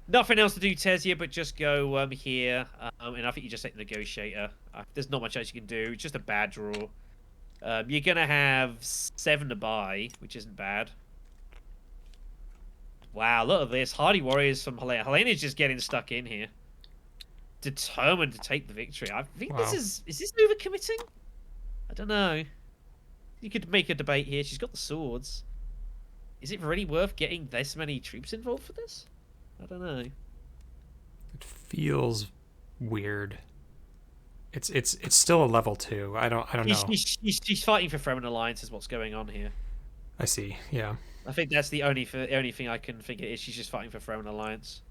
Nothing else to do, Tessia, but just go here. And I think you just take the Negotiator. There's not much else you can do. It's just a bad draw. You're gonna have 7 to buy, which isn't bad. Wow, look at this. Hardy Warriors from Helena. Helena's just getting stuck in here. Determined to take the victory. I think is this overcommitting? I don't know. You could make a debate here. She's got the swords. Is it really worth getting this many troops involved for this? I don't know. It feels weird. It's still a level 2. I don't know. She's fighting for Fremen Alliance is what's going on here. I see. Yeah. I think that's the only thing I can figure is she's just fighting for Fremen Alliance.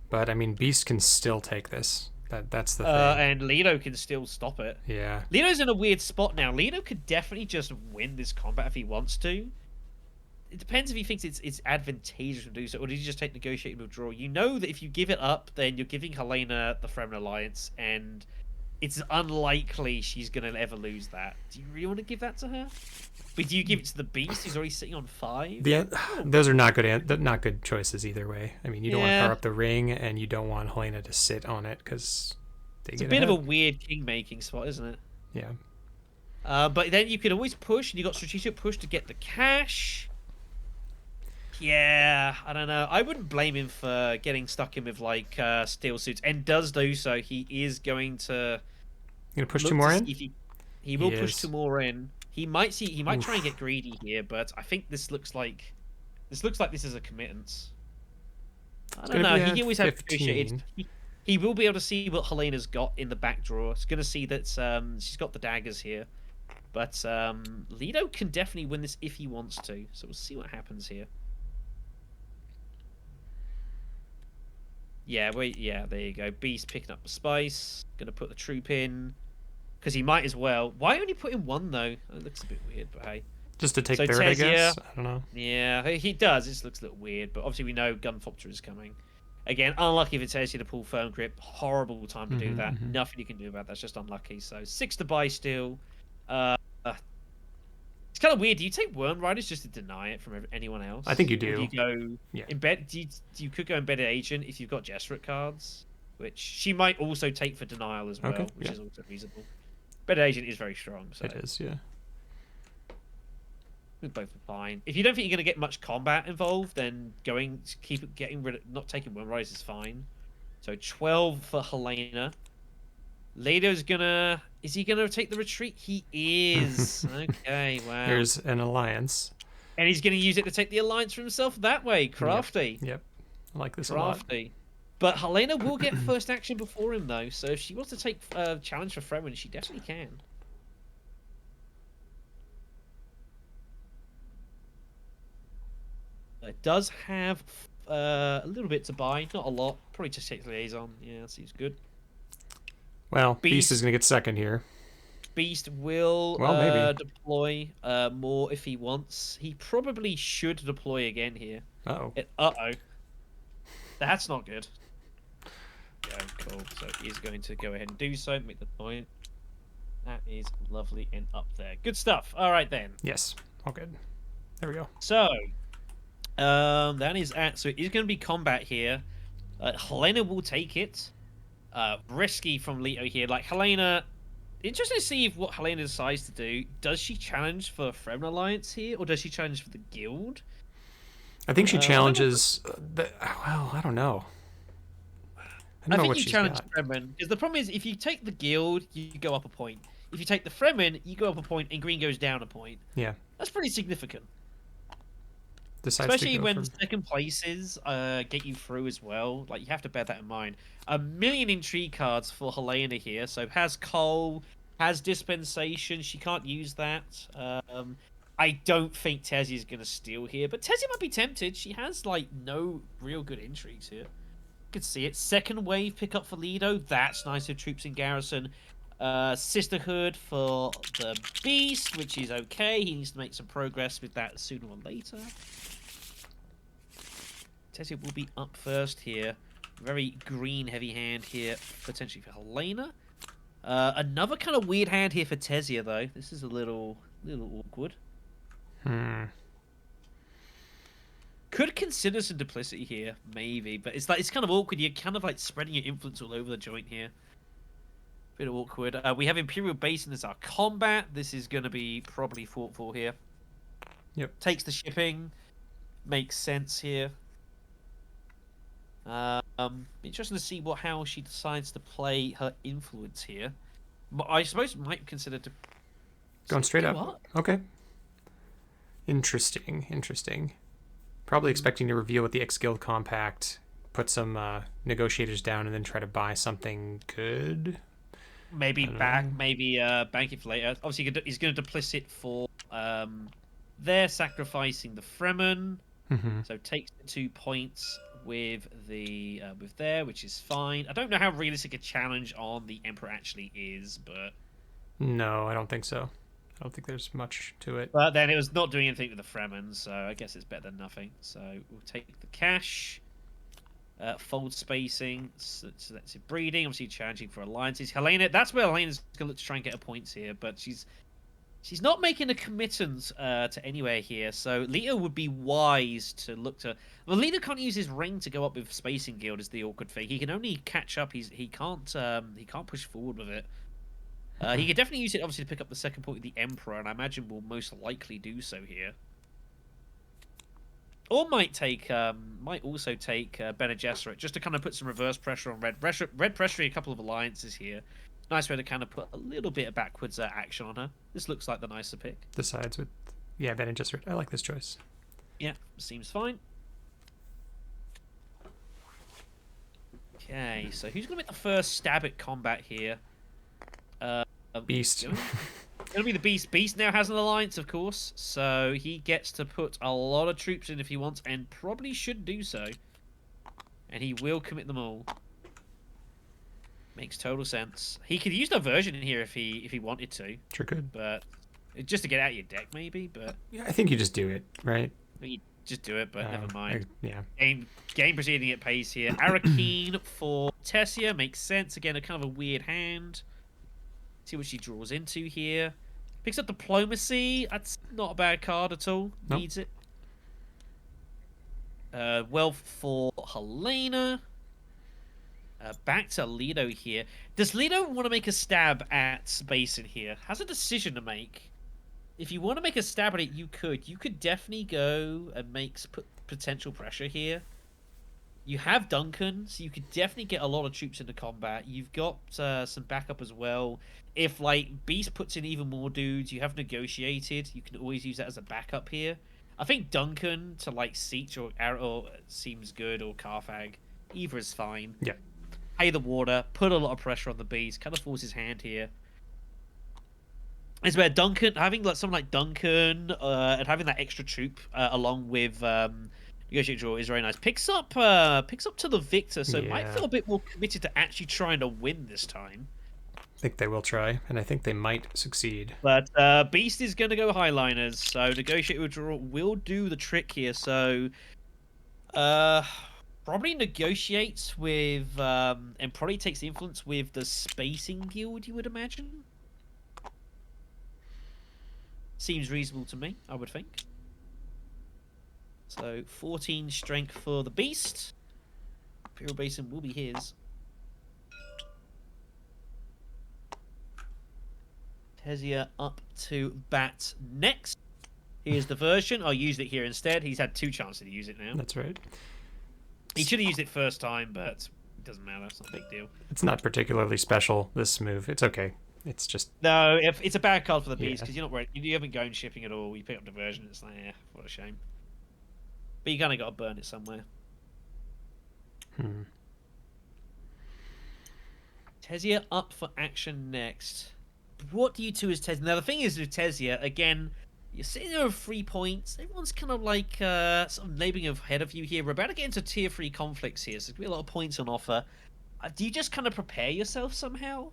But I mean, Beast can still take this. That's the thing. And Leto can still stop it. Yeah. Leto's in a weird spot now. Leto could definitely just win this combat if he wants to. It depends if he thinks it's advantageous to do so, or does he just take negotiated withdrawal? You know that if you give it up, then you're giving Helena the Fremen Alliance, and it's unlikely she's going to ever lose that. Do you really want to give that to her? But do you give it to the Beast who's already sitting on 5? Yeah, those are not good choices either way. I mean, you don't want to power up the ring, and you don't want Helena to sit on it because it's a bit of a weird king-making spot, isn't it? Yeah. But then you can always push, and you got strategic push to get the cash. Yeah, I don't know. I wouldn't blame him for getting stuck in with like steel suits, and does do so. He is going to. You gonna push 2 more in? He will push 2 more in. He might try and get greedy here, but I think this looks like this is a committance. I don't know. He always has negotiated. He will be able to see what Helena's got in the back drawer. He's going to see that she's got the daggers here. But Leto can definitely win this if he wants to. So we'll see what happens here. Yeah, there you go. Beast picking up the spice. Going to put the troop in. Because he might as well. Why only put in 1, though? It looks a bit weird, but hey. Just to take third, Tessia, I guess? I don't know. Yeah, he does. It just looks a little weird. But obviously we know Gunfopter is coming. Again, unlucky for Tessia to pull firm grip. Horrible time to do that. Nothing you can do about that. It's just unlucky. So 6 to buy still. It's kind of weird. Do you take Worm Riders just to deny it from anyone else? I think you do. Or do you go embed? You could go Embedded Agent if you've got Jesserit cards, which she might also take for denial as well, which is also reasonable. Embedded Agent is very strong. So. It is, yeah. Both are fine. If you don't think you're going to get much combat involved, then not taking Worm Riders is fine. So 12 for Helena. Leto's gonna... Is he gonna take the retreat? He is. Okay, wow. Here's an alliance. And he's gonna use it to take the alliance for himself that way. Crafty. Yep. I like this Crafty. A lot. But Helena will get first action before him, though. So if she wants to take a challenge for Fremen, she definitely can. It does have a little bit to buy. Not a lot. Probably just take the Liaison. Yeah, that seems good. Well, Beast is going to get second here. Beast will Well, maybe. deploy more if he wants. He probably should deploy again here. Uh-oh. Uh-oh. That's not good. Go, cool. So he's going to go ahead and do so. Make the point. That is lovely and up there. Good stuff. All right, then. Yes. All good. There we go. So, that is at... So it is going to be combat here. Helena will take it. Risky from Leto here. Like, Helena... Interesting to see what Helena decides to do. Does she challenge for Fremen Alliance here, or does she challenge for the guild? I think she challenges... well, I don't know. I think you challenge Fremen, because the problem is, if you take the guild, you go up a point. If you take the Fremen, you go up a point, and green goes down a point. Yeah. That's pretty significant. Especially when second places get you through as well. Like, you have to bear that in mind. 1 million intrigue cards for Helena here. So has Cole, has Dispensation. She can't use that. I don't think Tessia is going to steal here, but Tessia might be tempted. She has, like, no real good intrigues here. Could see it. Second wave pickup for Leto. That's nice with troops in garrison. Sisterhood for the Beast, which is okay. He needs to make some progress with that sooner or later. Tessia will be up first here. Very green heavy hand here, potentially for Helena. Another kind of weird hand here for Tessia, though. This is a little awkward. Could consider some duplicity here, maybe, but it's kind of awkward. You're kind of like spreading your influence all over the joint here. Bit awkward. We have Imperial Basin as our combat. This is going to be probably fought for here. Yep. Takes the shipping. Makes sense here. Interesting to see how she decides to play her influence here. I suppose might consider to going straight up. What? Okay. Interesting. Probably expecting to reveal with the X-Guild Compact, put some negotiators down, and then try to buy something good. Maybe bank it for later. Obviously, he's going to duplicit for they're sacrificing the Fremen, so takes the 2 points with the which is fine. I don't know how realistic a challenge on the Emperor actually is, but no, I don't think so. I don't think there's much to it. But then it was not doing anything with the Fremen, so I guess it's better than nothing. So we'll take the cash. Fold spacing. So that's it. Breeding. Obviously challenging for alliances. Helena. That's where Helena's going to look to try and get her points here, but she's not making a commitment to anywhere here. So Leto would be wise to look to. Well, Leto can't use his ring to go up with Spacing Guild. Is the awkward thing. He can only catch up. He can't push forward with it. He could definitely use it, obviously, to pick up the second point with the Emperor, and I imagine will most likely do so here. Or might also take Bene Gesserit, just to kind of put some reverse pressure on Red pressuring a couple of alliances here. Nice way to kind of put a little bit of backwards action on her. This looks like the nicer pick. The sides with, Bene Gesserit. I like this choice. Yeah, seems fine. Okay, so who's going to make the first stab at combat here? Beast. It'll be the Beast. Beast now has an alliance, of course, so he gets to put a lot of troops in if he wants, and probably should do so. And he will commit them all. Makes total sense. He could use diversion in here if he wanted to. Sure could. But just to get out of your deck, maybe. But yeah, I think you just do it, right? You just do it, but never mind. Yeah. Game proceeding at pace here. AaronKalder for Tessia makes sense. Again, a kind of a weird hand. See what she draws into here. Picks up Diplomacy. That's not a bad card at all. Nope. Needs it. Wealth for Helena. Back to Leto here. Does Leto want to make a stab at Basin here? Has a decision to make. If you want to make a stab at it, you could. You could definitely go and put potential pressure here. You have Duncan, so you could definitely get a lot of troops into combat. You've got some backup as well. If, like, Beast puts in even more dudes, you have negotiated. You can always use that as a backup here. I think Duncan to, like, Siege or Arrow seems good, or Carthag. Either is fine. Yeah. Pay the water, put a lot of pressure on the Beast, kind of force his hand here. It's where Duncan, having like someone like Duncan and having that extra troop along with Negotiate Draw is very nice. Picks up to the victor, so might feel a bit more committed to actually trying to win this time. I think they will try, and I think they might succeed. But Beast is going to go Highliners, so Negotiate Withdraw will do the trick here. So probably negotiates with, and probably takes the influence with the Spacing Guild, you would imagine. Seems reasonable to me, I would think. So 14 strength for the Beast. Imperial Basin will be his. Tessia up to bat next. Here's the version. I'll use it here instead. He's had 2 chances to use it now. That's right. He should have used it first time, but it doesn't matter. It's not a big deal. It's not particularly special, this move. It's okay. It's just... No, if it's a bad card for the Beast, because you're not worried. You haven't gone shipping at all. You pick up the version, it's like, what a shame. But you kind of got to burn it somewhere. Tessia up for action next. What do you two as Tessia? Now, the thing is with Tessia, again, you're sitting there with 3 points. Everyone's kind of like sort of laboring ahead of you here. We're about to get into tier 3 conflicts here, so there's going to be a lot of points on offer. Do you just kind of prepare yourself somehow?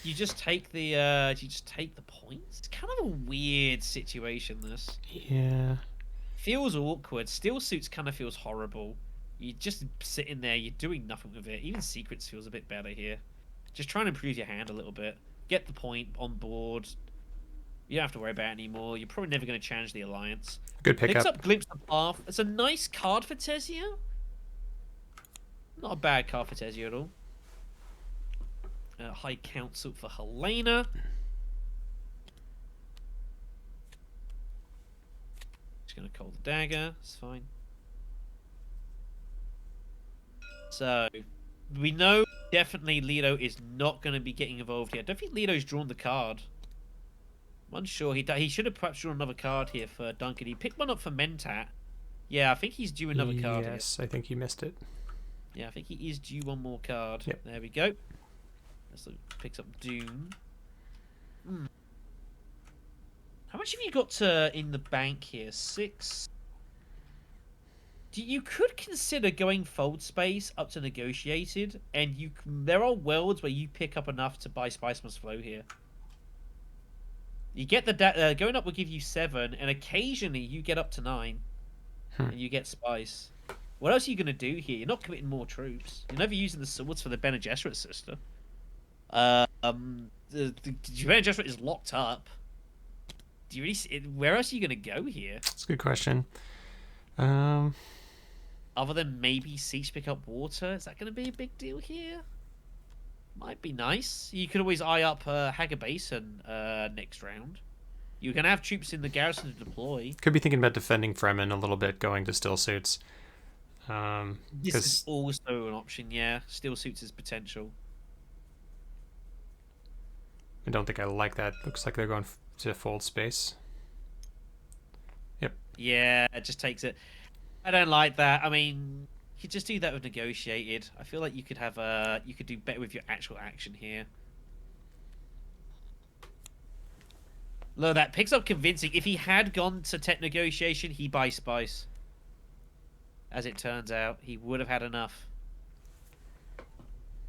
You just take the points? It's kind of a weird situation, this. Yeah. Feels awkward. Steel Suits kind of feels horrible. You're just sitting there, you're doing nothing with it. Even Secrets feels a bit better here. Just try and improve your hand a little bit. Get the point on board. You don't have to worry about it anymore. You're probably never going to challenge the Alliance. Good pickup. Picks up Glimpse of Path. It's a nice card for Tessia. Not a bad card for Tessia at all. High Council for Helena. Just going to call the dagger. It's fine. So, we know definitely Leto is not going to be getting involved here. I don't think Leto's drawn the card. I'm unsure. He should have perhaps drawn another card here for Duncan. He picked one up for Mentat. Yeah, I think he's due another card. Yes, I think he missed it. Yeah, I think he is due one more card. Yep. There we go. So picks up Dune. How much have you got in the bank here? 6. You could consider going fold space up to negotiated, and there are worlds where you pick up enough to buy Spice Must Flow here. You get the going up will give you 7, and occasionally you get up to 9, and you get Spice. What else are you going to do here? You're not committing more troops. You're never using the swords for the Bene Gesserit sister. The Bene Gesserit is locked up. Do you really? Where else are you going to go here? That's a good question. Other than maybe Siege pick up water, is that going to be a big deal here? Might be nice. You could always eye up Hager Basin next round. You're going to have troops in the garrison to deploy. Could be thinking about defending Fremen a little bit, going to Still Suits. This is also an option, yeah. Still Suits is potential. I don't think I like that. Looks like they're going to fold space. Yep. Yeah, it just takes it. I don't like that. I mean, you could just do that with negotiated. I feel like you could have you could do better with your actual action here. Look, that picks up convincing. If he had gone to tech negotiation, he buys Spice. As it turns out, he would have had enough.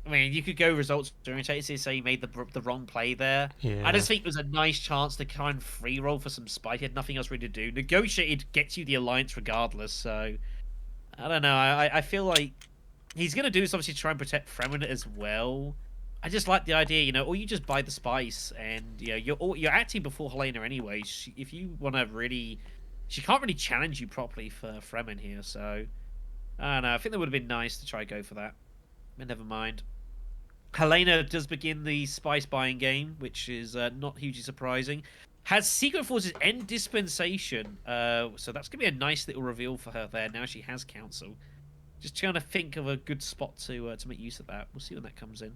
I mean, you could go results orientated, say you made the wrong play there. Yeah. I just think it was a nice chance to kind of free roll for some Spice. He had nothing else really to do. Negotiated gets you the Alliance regardless, so I don't know. I feel like he's going to do this obviously to try and protect Fremen as well. I just like the idea, or you just buy the Spice, and you're acting before Helena anyway. If you want to really, she can't really challenge you properly for Fremen here, so I don't know. I think that would have been nice to try and go for that, but never mind. Helena does begin the Spice buying game, which is not hugely surprising. Has Secret Forces End Dispensation, so that's going to be a nice little reveal for her there. Now she has Council. Just trying to think of a good spot to make use of that. We'll see when that comes in.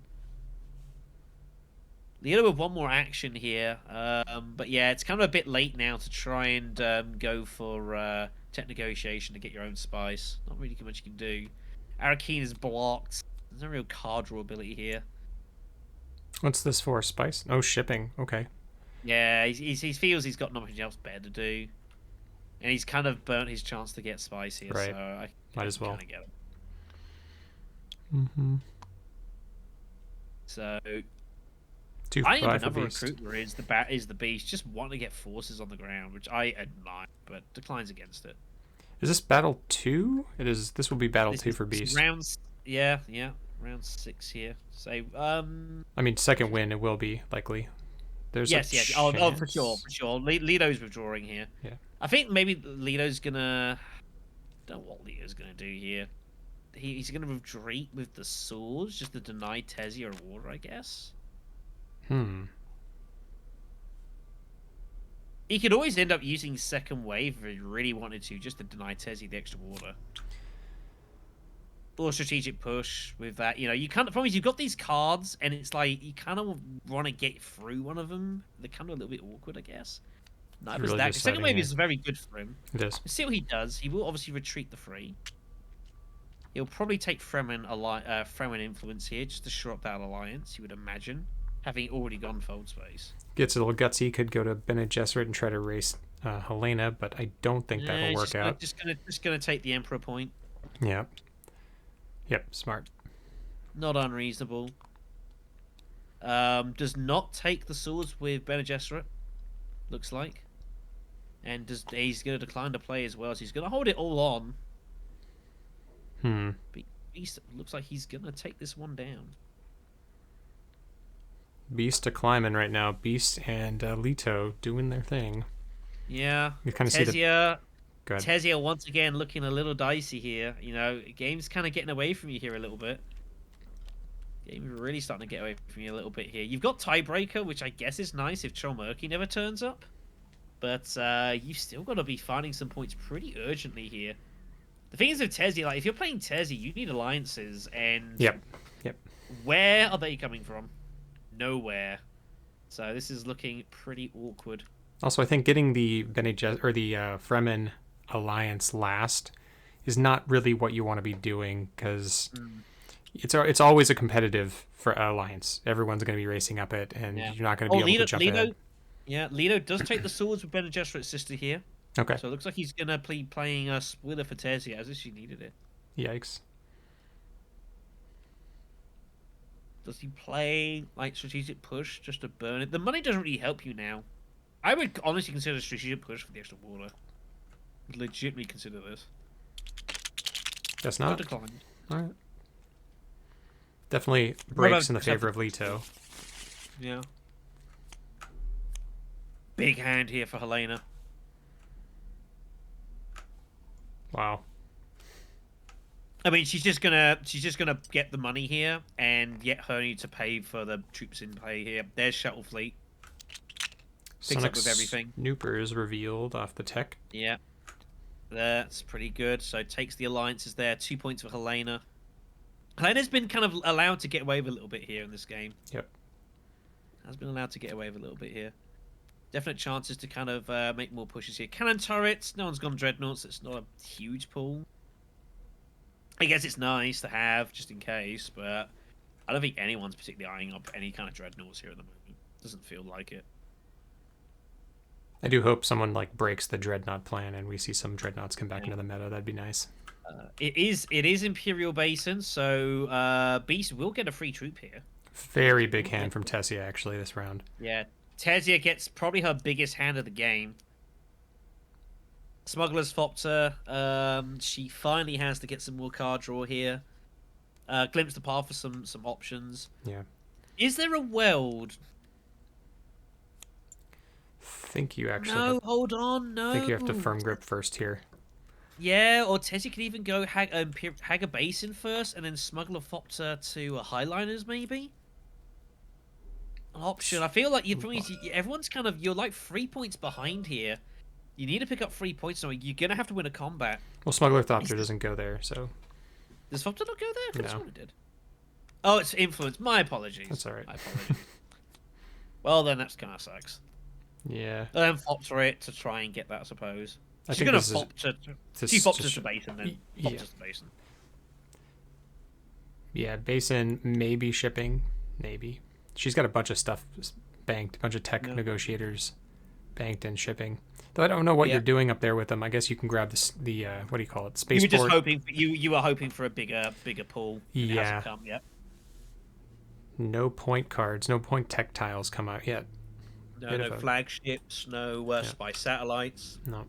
Leto with one more action here, but yeah, it's kind of a bit late now to try and go for tech negotiation to get your own Spice. Not really much you can do. AaronKalder is blocked. There's no real card draw ability here. What's this for? Spice? Oh, shipping. Okay. Yeah, he feels he's got nothing else better to do, and he's kind of burnt his chance to get Spice here. Right. So I might as well. Get him. Mm-hmm. So Two I think five for another beast. recruiter is the beast, just wanting to get forces on the ground, which I admire, but declines against it. Is this battle 2? It is. This will be battle This 2 is for beast. rounds. Yeah, round 6 here. So I mean, second win it will be likely. There's yes. a Oh, for chance. sure. Leto's withdrawing here. Yeah. I think maybe Leto's gonna. I don't know what Leto's gonna do here. He's gonna retreat with the swords just to deny Tessia a water, I guess. He could always end up using second wave if he really wanted to, just to deny Tessia the extra water. Or strategic push with that. You kind of promise you've got these cards, and it's like you kind of want to get through one of them. They're kind of a little bit awkward, I guess. Neither is Really that. Second wave deciding is very good for him. It is. Let's see what he does. He will obviously retreat the 3. He'll probably take Fremen influence here just to shore up that alliance, you would imagine, having already gone fold space. Gets a little gutsy. Could go to Bene Gesserit and try to race Helena, but I don't think that'll work out. Just gonna take the Emperor point. Yeah. Yep. Smart. Not unreasonable. Does not take the swords with Bene Gesserit. Looks like. And he's going to decline to play as well, so he's going to hold it all on. Beast looks like he's going to take this one down. Beast a climbing right now. Beast and Leto doing their thing. Yeah. You kind of see the... Tessia once again looking a little dicey here. Game's kind of getting away from you here a little bit. Game's really starting to get away from you a little bit here. You've got Tiebreaker, which I guess is nice if Cholmerky never turns up. But you've still got to be finding some points pretty urgently here. The thing is with Tessia, like if you're playing Tessia, you need alliances, and Yep. Where are they coming from? Nowhere. So this is looking pretty awkward. Also, I think getting the Fremen alliance last is not really what you want to be doing, because it's always a competitive for alliance. Everyone's going to be racing up it, and you're not going to be able to jump ahead. Yeah, Leto does take the swords with Bene Gesserit's sister here. Okay. So it looks like he's going to be playing a spoiler for Tessia, as if she needed it. Yikes. Does he play like strategic push just to burn it? The money doesn't really help you now. I would honestly consider strategic push for the extra water. Legitimately consider this. That's not. Declined. All right. Definitely breaks in the favor of Leto. Yeah. Big hand here for Helena. Wow. I mean, she's just gonna get the money here and get Herny to pay for the troops in play here. There's Shuttle Fleet. Picks up with everything. Snooper is revealed off the tech. Yeah. That's pretty good. So takes the alliances there. 2 points for Helena. Helena's been kind of allowed to get away with a little bit here in this game. Yep. Has been allowed to get away with a little bit here. Definite chances to kind of make more pushes here. Cannon turrets. No one's gone Dreadnoughts. It's not a huge pool. I guess it's nice to have just in case, but I don't think anyone's particularly eyeing up any kind of Dreadnoughts here at the moment. Doesn't feel like it. I do hope someone breaks the Dreadnought plan and we see some Dreadnoughts come back into the meta. That'd be nice. It is Imperial Basin, so Beast will get a free troop here. Very big hand from Tessia actually this round. Yeah, Tessia gets probably her biggest hand of the game. Smuggler's Thopter. She finally has to get some more card draw here. Glimpse the path for some options. Yeah. Is there a weld? Think you actually. No, hold on, no. I think you have to firm grip first here. Yeah, or Tessia could even go Hagger Basin first, and then Smuggler Thopter to Highliners maybe. An option. I feel like everyone's kind of, you're like 3 points behind here. You need to pick up 3 points, so you're gonna have to win a combat. Well, Smuggler Thopter doesn't go there, so. Does Thopter not go there? No. It did. Oh, it's influence. My apologies. That's all right. My apologies. Well, then that's kind of sucks. Yeah. Then Thopter it to try and get that, I suppose. She's gonna Thopter. She Thopters to Basin, then Thopters to Basin. Yeah, Basin maybe shipping, maybe. She's got a bunch of stuff banked, a bunch of tech negotiators banked and shipping. Though I don't know what you're doing up there with them. I guess you can grab the what do you call it? Spaceport. You were just hoping you were hoping for a bigger pool. Yeah. It hasn't come yet. No point cards, no point tech tiles come out yet. No flagships, no Yeah. spy satellites. No.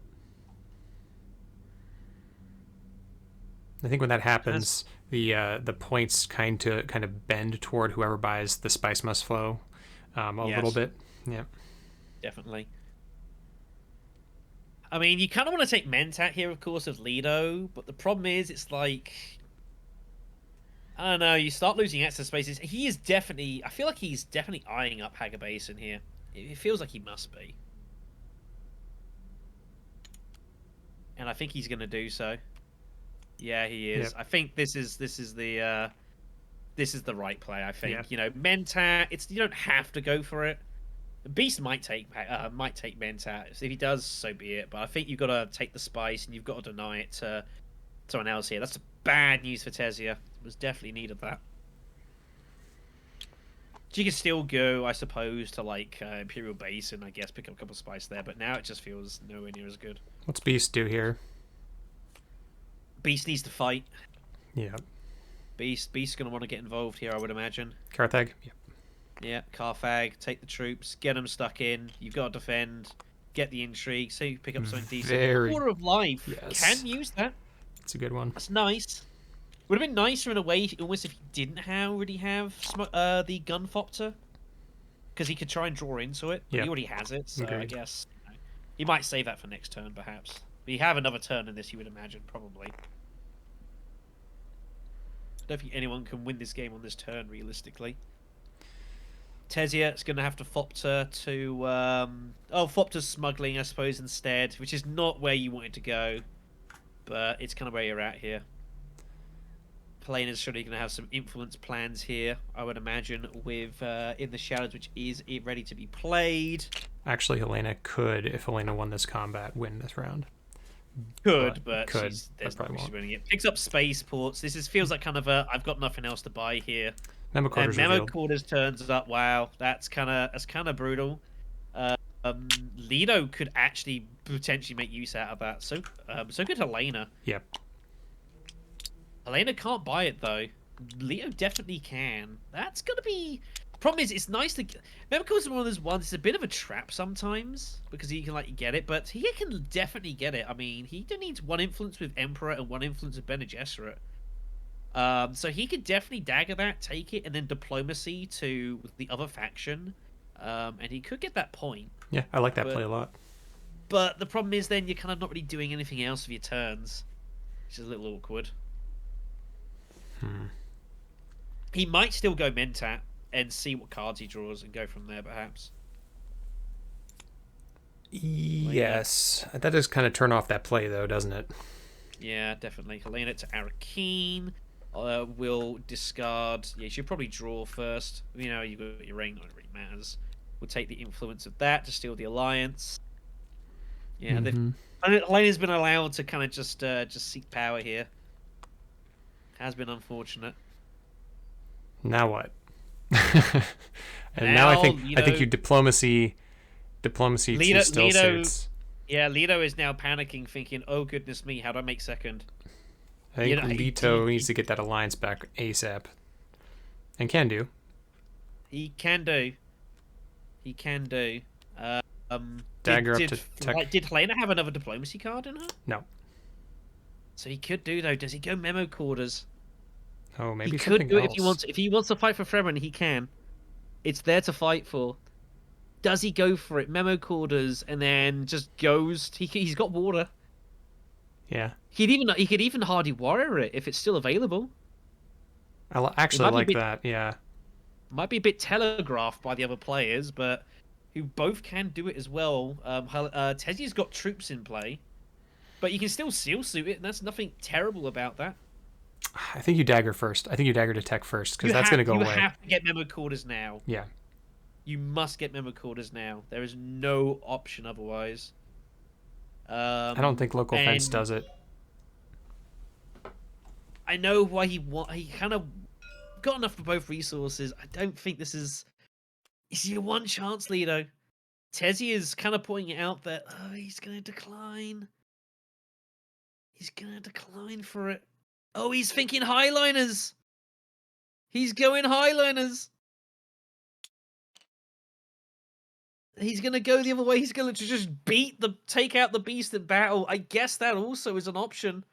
I think when that happens, the points kind of bend toward whoever buys the Spice Must Flow a little bit. Yeah. Definitely. I mean, you kind of want to take Mentat here, of course, of Leto, but the problem is, it's like, I don't know, you start losing access spaces. He is definitely, I feel like he's definitely eyeing up Hager Basin here. It feels like he must be. And I think he's going to do so. Yeah, he is. Yep. I think this is the right play, I think. Yeah. You know, Mentat, you don't have to go for it. Beast might take Mentat. If he does, so be it. But I think you've got to take the spice and you've got to deny it to someone else here. That's bad news for Tessia. It was definitely needed that. She can still go, I suppose, to like Imperial Base and I guess pick up a couple of spice there. But now it just feels nowhere near as good. What's Beast do here? Beast needs to fight. Yeah. Beast's gonna want to get involved here, I would imagine. Carthag? Yep. Yeah, Carthag, take the troops, get them stuck in. You've got to defend, get the intrigue, so you pick up something decent. Quarter of Life, can use that. It's a good one. That's nice. Would have been nicer in a way, almost if he didn't already have the Gunfopter, because he could try and draw into it. But he already has it, so I guess he might save that for next turn, perhaps. But you have another turn in this, you would imagine, probably. I don't think anyone can win this game on this turn, realistically. Tessia is going to have to Fopter to... Fopter's smuggling, I suppose, instead, which is not where you wanted to go. But it's kind of where you're at here. Helena's surely going to have some influence plans here, I would imagine, with In the Shadows, which is ready to be played. Actually, Helena could, if Helena won this combat, win this round. But she's winning it. Picks up spaceports. This feels like kind of a I've got nothing else to buy here. Memo Quarters turns up. Wow, that's kind of brutal. Leto could actually potentially make use out of that. So could Helena. Yep. Helena can't buy it though. Leto definitely can. That's gonna be. Problem is, it's nice to. Memo is one of those ones. It's a bit of a trap sometimes because he can get it, but he can definitely get it. I mean, he needs one influence with Emperor and one influence with Bene Gesserit. So he could definitely dagger that, take it, and then diplomacy to the other faction, and he could get that point. Yeah, I like that play a lot. But the problem is, then you're kind of not really doing anything else with your turns, which is a little awkward. He might still go Mentat and see what cards he draws and go from there, perhaps. Yes, that does kind of turn off that play, though, doesn't it? Yeah, definitely. Helena to Arakeen. Will discard. Yeah, you should probably draw first. You know, you've got your ring, not really matters. We'll take the influence of that to steal the alliance. Yeah, Helena's been allowed to kind of just seek power here. Has been unfortunate. Now what? And now I think you diplomacy Leto, still suits. Yeah, Leto is now panicking, thinking, "Oh goodness me, how do I make second?" I think Leto needs to get that alliance back ASAP, and can do. He can do. Dagger up to tech. Did Helena have another diplomacy card in her? No. So he could do though. Does he go Memo Quarters? Oh, maybe he something could do it else. if he wants to fight for forever, and he can. It's there to fight for. Does he go for it? Memo Quarters, and then just goes. He's got water. Yeah. He could even Hardy Warrior it if it's still available. I actually like that. Yeah. Might be a bit telegraphed by the other players, but who both can do it as well. Tessia's got troops in play, but you can still seal suit it, and that's nothing terrible about that. I think you dagger first. I think you dagger to tech first, because that's going to go away. You have to get Memo Quarters now. Yeah. You must get Memo Quarters now. There is no option otherwise. I don't think local fence does it. I know why he kind of got enough for both resources. I don't think this is your one chance, Leto. Tessia is kind of pointing it out that he's going to decline. He's going to decline for it. Oh, he's thinking Highliners. He's going Highliners. He's gonna go the other way. He's gonna just take out the beast in battle. I guess that also is an option.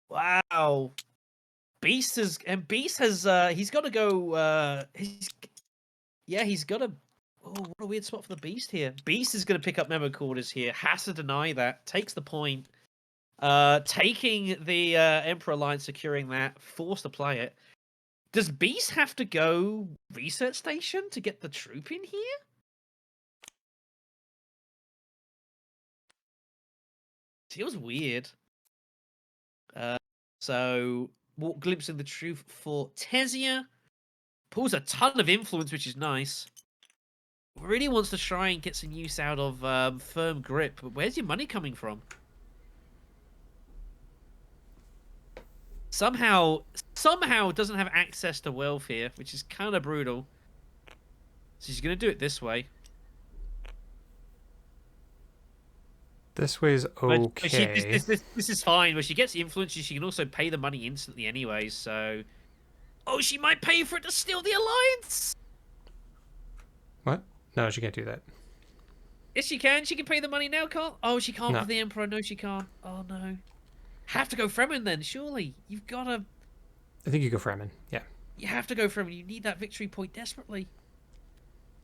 Wow. Beast has he's got to go. He's got to. Oh, what a weird spot for the Beast here. Beast is going to pick up memo quarters here. Has to deny that. Takes the point. Taking the Emperor line, securing that. Forced to play it. Does Beast have to go research station to get the troop in here? Feels weird. So, glimpse of the truth for Tessia. Pulls a ton of influence, which is nice. Really wants to try and get some use out of firm grip. But where's your money coming from? Somehow doesn't have access to wealth here, which is kind of brutal. So she's going to do it this way. This way's okay. This is fine. When she gets influence, she can also pay the money instantly anyway, so... Oh, she might pay for it to steal the alliance! What? No, she can't do that. Yes, she can. She can pay the money now, can't... Oh, she can't No. with the Emperor. No, she can't. Oh, no. Have to go Fremen then, surely. You've got to... I think you go Fremen, yeah. You have to go Fremen. You need that victory point desperately.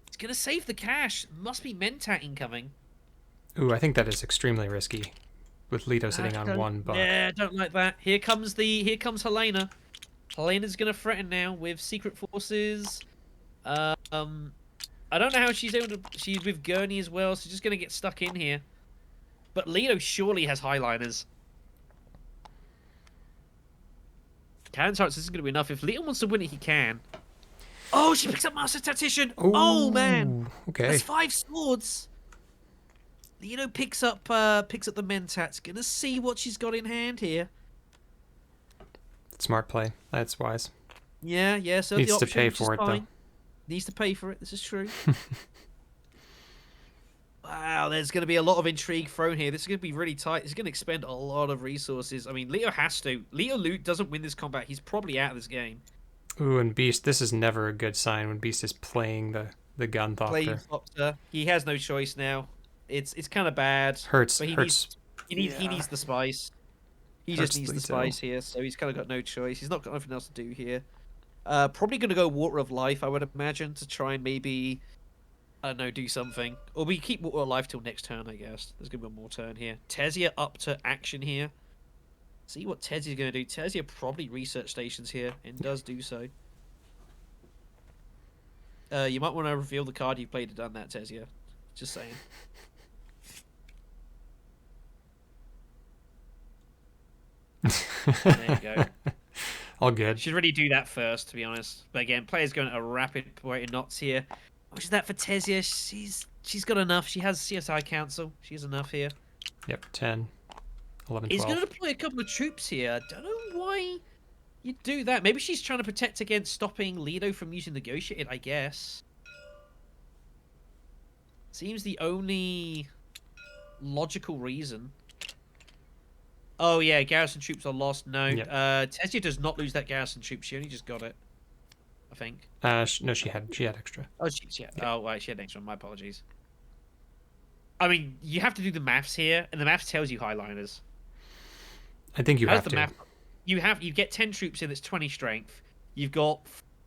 It's going to save the cash. Must be Mentat incoming. Ooh, I think that is extremely risky. With Leto sitting on one buck. Yeah, don't like that. Here comes Helena. Helena's going to threaten now with secret forces. I don't know how she's able to... She's with Gurney as well, so just going to get stuck in here. But Leto surely has highliners. Cannon Turrets isn't going to be enough. If Leto wants to win it, he can. Oh, she picks up Master Tactician. Ooh, oh, man. Okay. That's 5 swords. Leto picks up the Mentats. Gonna see what she's got in hand here. Smart play. That's wise. Yeah. So needs the option, to pay for it, fine. though. Needs to pay for it. This is true. Wow, there's going to be a lot of intrigue thrown here. This is going to be really tight. It's going to expend a lot of resources. I mean, Leto has to. Leto doesn't win this combat. He's probably out of this game. Ooh, and Beast. This is never a good sign when Beast is playing the gun thopter. He has no choice now. It's kind of bad. Hurts. He needs the spice. He just needs the spice here, so he's kind of got no choice. He's not got nothing else to do here. Probably going to go Water of Life, I would imagine, to try and maybe, I don't know, do something. Or we keep Water of Life till next turn, I guess. There's going to be one more turn here. Tessia up to action here. See what Tessia's going to do. Tessia probably research stations here, and does do so. You might want to reveal the card you played to done that, Tessia. Just saying. There you go. All good. Should really do that first, to be honest. But again, players going at a rapid rate of knots here. Which is that for Tessia? She's got enough. She has CSI Council. She has enough here. Yep, 10, 11, 12. He's going to deploy a couple of troops here. I don't know why you'd do that. Maybe she's trying to protect against stopping Leto from using Negotiated, I guess. Seems the only logical reason. Oh yeah, garrison troops are lost. No, yep. Tessia does not lose that garrison troop. She only just got it, I think. No, she had extra. Oh, oh, right, she had extra. My apologies. I mean, you have to do the maths here, and the maths tells you highliners. I think you have to. You get 10 troops in. That's 20 strength. You've got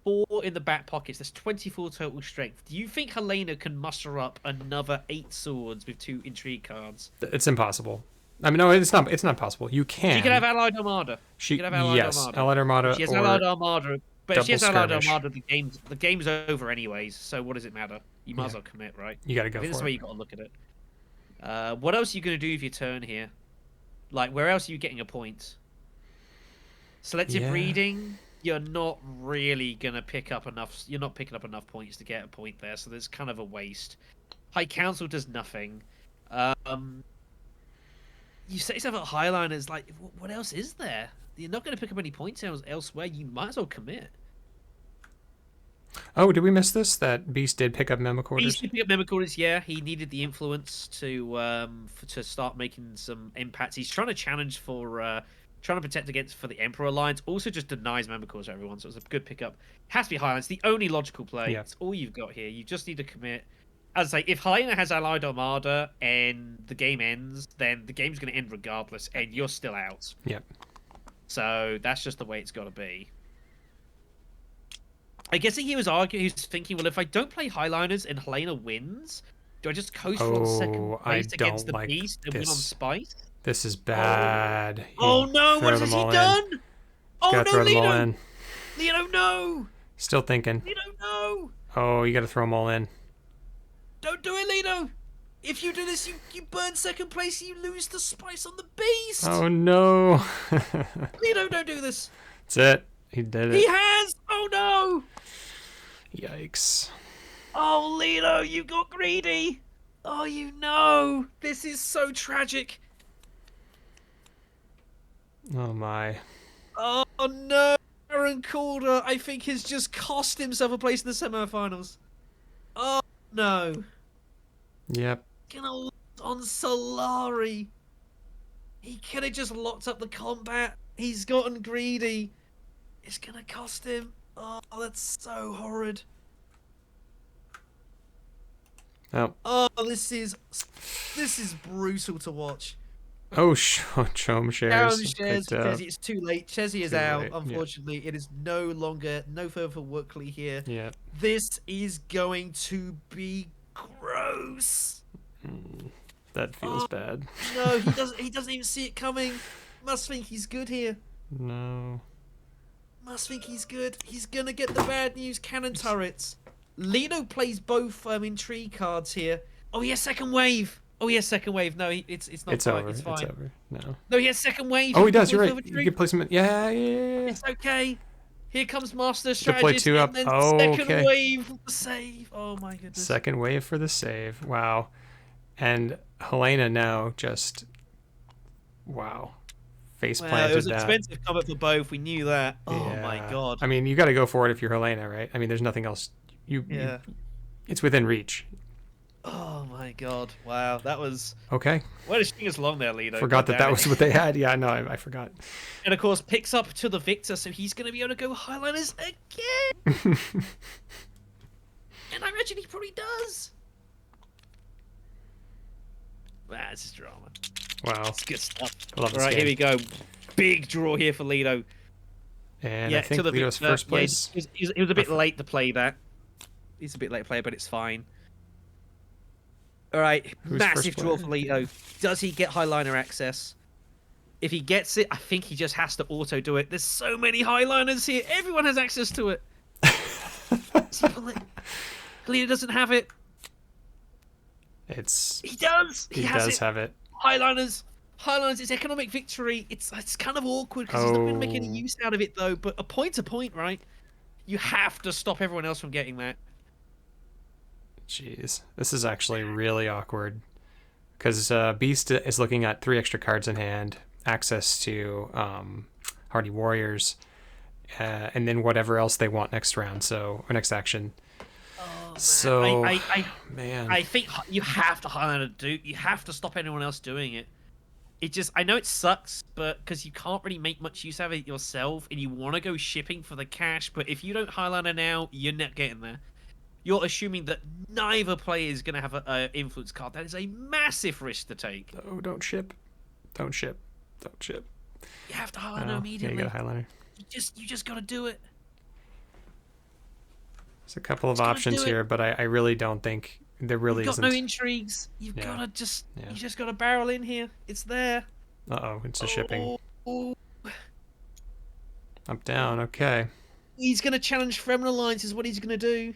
4 in the back pockets. That's 24 total strength. Do you think Helena can muster up another 8 swords with 2 intrigue cards? It's impossible. I mean, no, it's not possible. You can. She could have Allied Armada. Allied Armada. She has Allied Armada, but if she has Allied skirmish. Armada, the game's over anyways. So what does it matter? You might as well commit, right? You got to go I think for that's the way you got to look at it. What else are you going to do with your turn here? Like, where else are you getting a point? Selective reading, you're not really going to pick up enough. You're not picking up enough points to get a point there, so there's kind of a waste. High Council does nothing. You set yourself at Highliners, like, what else is there? You're not going to pick up any points elsewhere. You might as well commit. Oh, did we miss this? That Beast did pick up Memo Quarters? Beast did pick up Memo Quarters, yeah. He needed the influence to start making some impacts. He's trying to challenge for... trying to protect for the Emperor Alliance. Also just denies Memo Quarters to everyone, so it's a good pickup. Has to be Highlands. The only logical play. Yeah. It's all you've got here. You just need to commit. as I say, if Helena has Allied Armada and the game ends, then the game's going to end regardless, and you're still out. Yep. So that's just the way it's got to be. I guess he was arguing, he was thinking, well, if I don't play Highliners and Helena wins, do I just coast on second place against the Beast and win on Spice? This is bad. Oh no, what has he done? Oh no, throw them all in. Leto, no! Still thinking. Leto, no! Oh, you gotta throw them all in. Don't do it, Leto! If you do this, you burn second place, you lose the Spice on the Beast! Oh no! Leto, don't do this! That's it. He did it. He has! Oh no! Yikes. Oh, Leto, you got greedy! Oh, you know! This is so tragic! Oh my. Oh no! AaronKalder, I think, has just cost himself a place in the semifinals. Oh no! Yep. Gonna lock on Solari. He could have just locked up the combat. He's gotten greedy. It's gonna cost him. Oh, that's so horrid. Oh, this is brutal to watch. Oh, Chom shares. Tessia, it's too late. Tessia is out. Late. Unfortunately, it is no further for Wooklee here. Yeah. This is going to be gross. That feels bad. No, he doesn't even see it coming. Must think he's good here. No. Must think he's good. He's gonna get the bad news cannon turrets. Leto plays both intrigue cards here. Oh, he has second wave. No, it's not. It's quite. over. It's fine. It's over. No, he has second wave. Oh, he does. You're right. You can play some. Yeah. It's okay. Here comes Master Strategist. Play two up. And then Oh, second okay. wave for the save. Oh my goodness. Second wave for the save. Wow. And Helena now just. Wow. Face planted. It was that. expensive cover for both. We knew that. Oh Yeah. my god. I mean, you got to go for it if you're Helena, right? I mean, there's nothing else. It's within reach. Oh my god! Wow, that was okay. What a string us long there, Leto. Forgot that was what they had. Yeah, no, I forgot. And of course, picks up to the victor, so he's going to be able to go Highliners again. And I imagine he probably does. This is drama. Wow, it's good stuff. All right, here we go. Big draw here for Leto. And I think Leto's first place. Yeah, he was a bit late to play that. He's a bit late to play, but it's fine. All right, massive draw for Leto. Does he get Highliner access? If he gets it, I think he just has to auto do it. There's so many Highliners here. Everyone has access to it. Leto doesn't have it. He does. He does have it. Highliners. It's economic victory. It's kind of awkward because he's not going to make any use out of it though. But a point to point, right? You have to stop everyone else from getting that. Jeez, this is actually really awkward because Beast is looking at 3 extra cards in hand, access to Hardy Warriors, and then whatever else they want next round, or next action. Oh, man. So, I think you have to highlight it, you have to stop anyone else doing it. I know it sucks, but because you can't really make much use out of it yourself, and you want to go shipping for the cash, but if you don't highlighter now, you're not getting there. You're assuming that neither player is going to have an influence card. That is a massive risk to take. Oh, don't ship. Don't ship. You have to highlighter immediately. Yeah, you got a highlighter. You just got to do it. There's a couple of options here, but I really don't think there really isn't. You've got no intrigues. You just got to barrel in here. It's there. Uh-oh, it's a shipping. Up, down, okay. He's going to challenge Fremen Alliance is what he's going to do.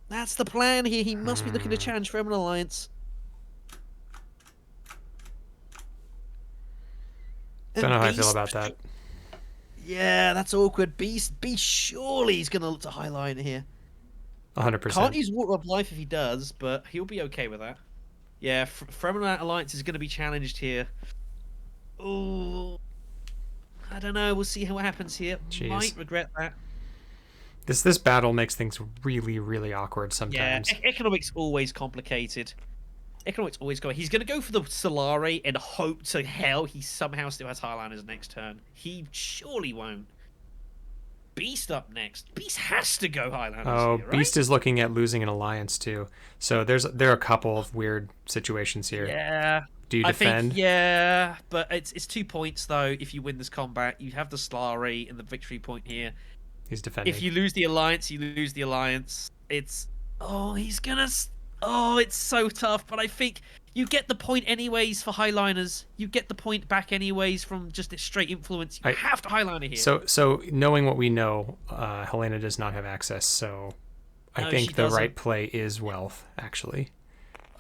That's the plan here. He must be looking to challenge Fremen Alliance. Don't know how I feel about that. Yeah, that's awkward. Beast surely he's going to look to highlight here. 100%. Can't use Water of Life if he does, but he'll be okay with that. Yeah, Fremen Alliance is going to be challenged here. Oh, I don't know. We'll see what happens here. Jeez. Might regret that. This battle makes things really, really awkward sometimes. Yeah, economics always complicated. He's going to go for the Solari and hope to hell he somehow still has Highliners next turn. He surely won't. Beast up next. Beast has to go Highlanders Oh, here, right? Beast is looking at losing an alliance too. So there are a couple of weird situations here. Yeah. Do you I think, defend? yeah, but it's 2 points, though, if you win this combat. You have the Slary and the victory point here. He's If defending. you lose the alliance, you lose the alliance. It's... Oh, he's gonna... Oh, it's so tough, but I think you get the point anyways for Highliners. You get the point back anyways from just its straight influence. You have to Highliner here. So knowing what we know, Helena does not have access, so I No, think she the doesn't. right play is Wealth, actually.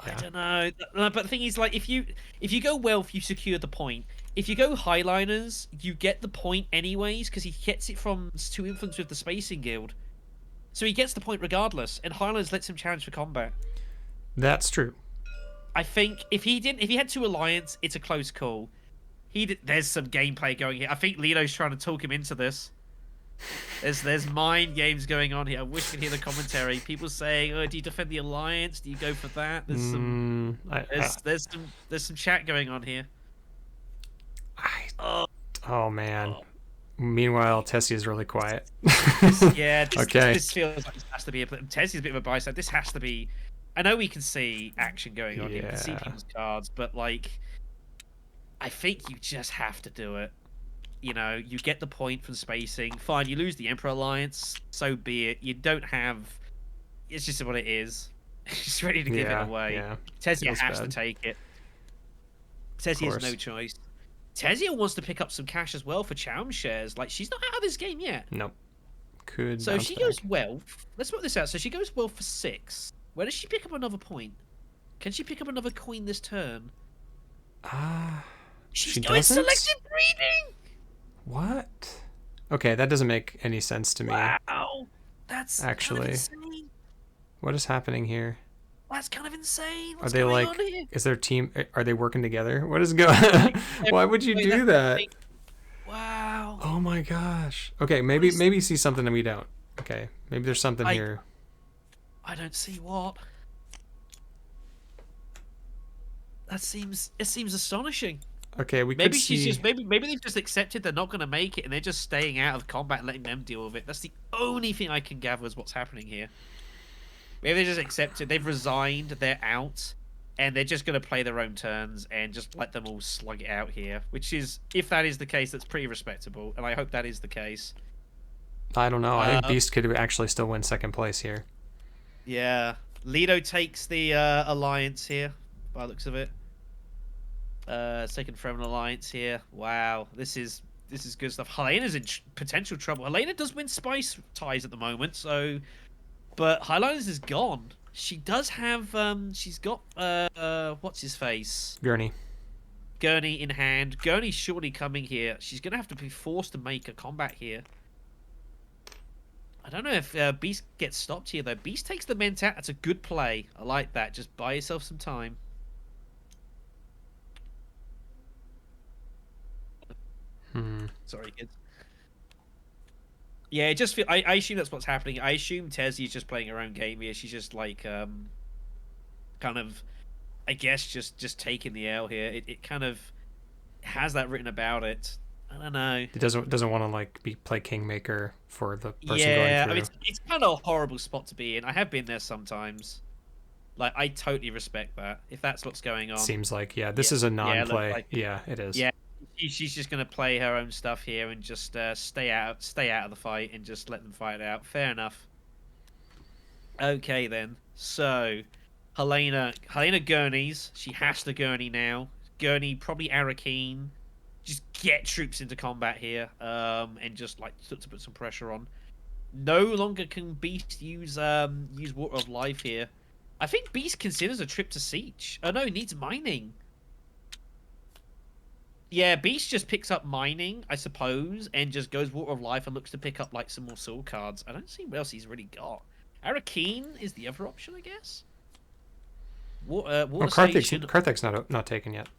I don't know, but the thing is, like, if you go Wealth, you secure the point. If you go Highliners, you get the point anyways because he gets it from 2 influence with the Spacing Guild, so he gets the point regardless. And Highliners lets him challenge for combat. That's true. I think if he had 2 alliance, it's a close call. There's some gameplay going here. I think Leto's trying to talk him into this. There's mind games going on here. I wish you could hear the commentary. People saying, "Oh, do you defend the alliance? Do you go for that?" There's some there's some chat going on here. Oh man. Meanwhile, Tessia is really quiet. Okay. This feels like this has to be Tessie's a bit of a bystander. This has to be. I know we can see action going on here. We can see people's cards, but like, I think you just have to do it. You know, you get the point from spacing. Fine, you lose the Emperor Alliance. So be it. You don't have... It's just what it is. She's ready to give it away. Yeah. Tessia has to take it. Tessia has no choice. Tessia wants to pick up some cash as well for Chown shares. Like, she's not out of this game yet. Nope. So if she goes Wealth... Let's put this out. So she goes Wealth for 6. Where does she pick up another point? Can she pick up another coin this turn? She's going Selective Breeding! What? Okay, that doesn't make any sense to me. Wow, that's actually kind of insane. What is happening here? That's kind of insane. Are they like? Is their team? Are they working together? What is going? Why would you do that? Wow. Oh my gosh. Okay, maybe see something that we don't. Okay, maybe there's something here. I don't see what. It seems astonishing. Okay, maybe they've just accepted they're not going to make it and they're just staying out of combat and letting them deal with it. That's the only thing I can gather is what's happening here. Maybe they just accepted, they've resigned, they're out, and they're just going to play their own turns and just let them all slug it out here. Which is, if that is the case, that's pretty respectable, and I hope that is the case. I don't know. I think Beast could actually still win 2nd place here. Yeah, Leto takes the alliance here, by the looks of it. Second from an alliance here. Wow, this is good stuff. Helena's in potential trouble. Helena does win Spice ties at the moment, so, but Highliners is gone. She does have she's got what's his face? Gurney in hand. Gurney's surely coming here. She's gonna have to be forced to make a combat here. I don't know if Beast gets stopped here though. Beast takes the Mentat. That's a good play. I like that. Just buy yourself some time. Sorry, kids. Yeah, just feel. I assume that's what's happening. I assume Tessie's just playing her own game here. She's just like, kind of, I guess, just taking the L here. It kind of has that written about it. I don't know. It doesn't want to like play Kingmaker for the person going through. Yeah, I mean, it's kind of a horrible spot to be in. I have been there sometimes. I totally respect that. If that's what's going on. Seems like, this is a non-play. Yeah, it is. Yeah, she's just going to play her own stuff here and just stay out of the fight and just let them fight it out. Fair enough. Okay, then. So, Helena Gurneys. She has to Gurney now. Gurney, probably Arakeen. Just get troops into combat here and just, to put some pressure on. No longer can Beast use Water of Life here. I think Beast considers a trip to Siege. Oh no, he needs mining. Yeah, Beast just picks up mining, I suppose, and just goes Water of Life and looks to pick up some more soul cards. I don't see what else he's really got. Arakeen is the other option, I guess. Karthag's not taken yet.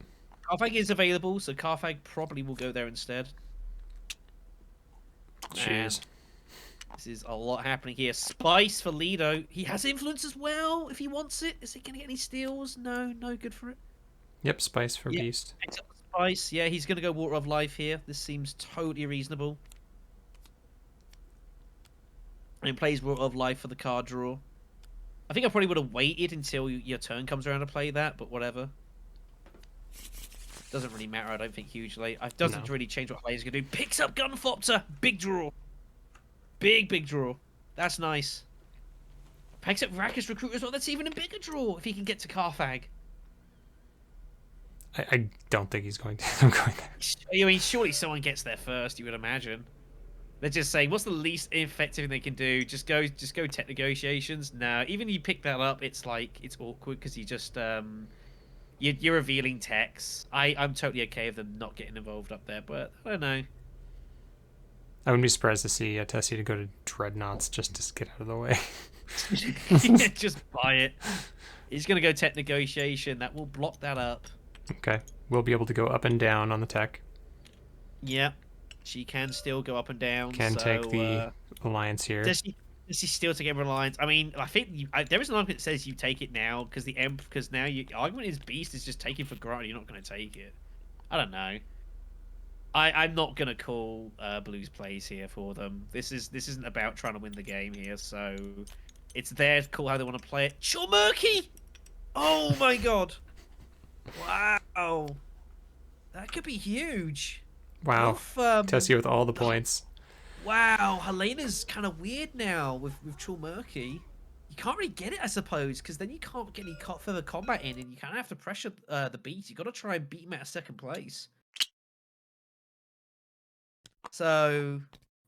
Karthag is available, so Karthag probably will go there instead. Jeez. This is a lot happening here. Spice for Leto. He has influence as well if he wants it. Is he going to get any steals? No good for it. Yep, Spice for Beast. Picks up the Spice. Yeah, he's going to go Water of Life here. This seems totally reasonable. it plays Water of Life for the card draw. I think I probably would have waited until your turn comes around to play that, but whatever. Doesn't really matter, I don't think, hugely. It doesn't really change what players can do. Picks up Gunflopter! Big draw. Big draw. That's nice. Picks up Rakkus Recruit as well. That's even a bigger draw if he can get to Carthag. I don't think he's going to. I'm going there. I mean, surely someone gets there first, you would imagine. They're just saying, what's the least effective thing they can do? Just go tech negotiations. No, even if you pick that up, it's like, it's awkward because you just, you're revealing techs. I'm totally okay with them not getting involved up there, but I don't know. I wouldn't be surprised to see Tessia to go to Dreadnoughts just to get out of the way. Yeah, just buy it. He's going to go tech negotiation. That will block that up. Okay. We'll be able to go up and down on the tech. Yeah. She can still go up and down. Can take the Alliance here. Does she still take every Alliance? I mean, I think there is an argument that says you take it now because now your argument is Beast is just taking for granted you're not going to take it. I don't know. I'm not going to call Blue's plays here for them. This isn't about trying to win the game here, so it's their call how they want to play it. Chulmurky! Oh my god! Wow, that could be huge. Wow, Tessia with all the points. Wow, Helena's kind of weird now with Chulmurky. You can't really get it, I suppose, because then you can't get any further combat in, and you kind of have to pressure the Beast. You got to try and beat him out of second place. So,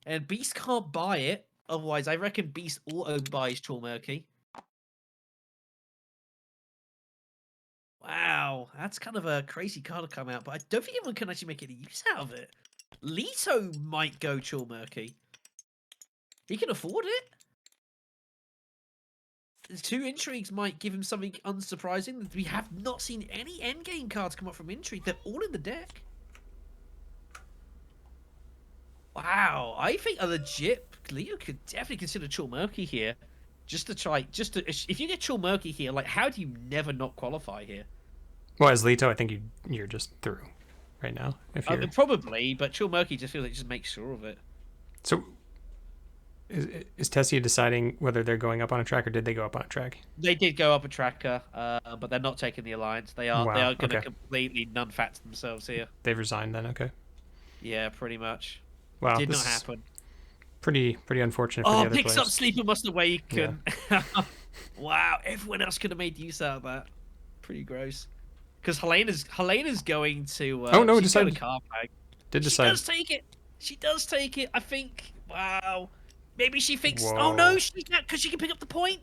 and Beast can't buy it. Otherwise, I reckon Beast auto buys Chulmurky. Wow, that's kind of a crazy card to come out, but I don't think anyone can actually make any use out of it. Leto might go Chulmurky. He can afford it. The 2 Intrigues might give him something unsurprising. We have not seen any endgame cards come up from Intrigue. They're all in the deck. Wow, I think a legit Leto could definitely consider Chulmurky here. If you get Chulmurky here, like, how do you never not qualify here? Well, as Leto, I think you're just through right now. If you're... Probably, but Chulmurky just feels like just makes sure of it. So, is Tessia deciding whether they're going up on a track or did they go up on a track? They did go up a tracker, but they're not taking the Alliance. They are going to completely none-fat themselves here. They've resigned then, okay. Yeah, pretty much. Wow, did not happen. Pretty unfortunate for the other players. Picks up Sleeper Must Awaken. Yeah. Wow, everyone else could have made use out of that. Pretty gross. Because Helena's going to. Oh no, decided. Did decide. She does take it. She does take it. I think. Wow. Maybe she thinks. Whoa. Oh no, she can't because she can pick up the point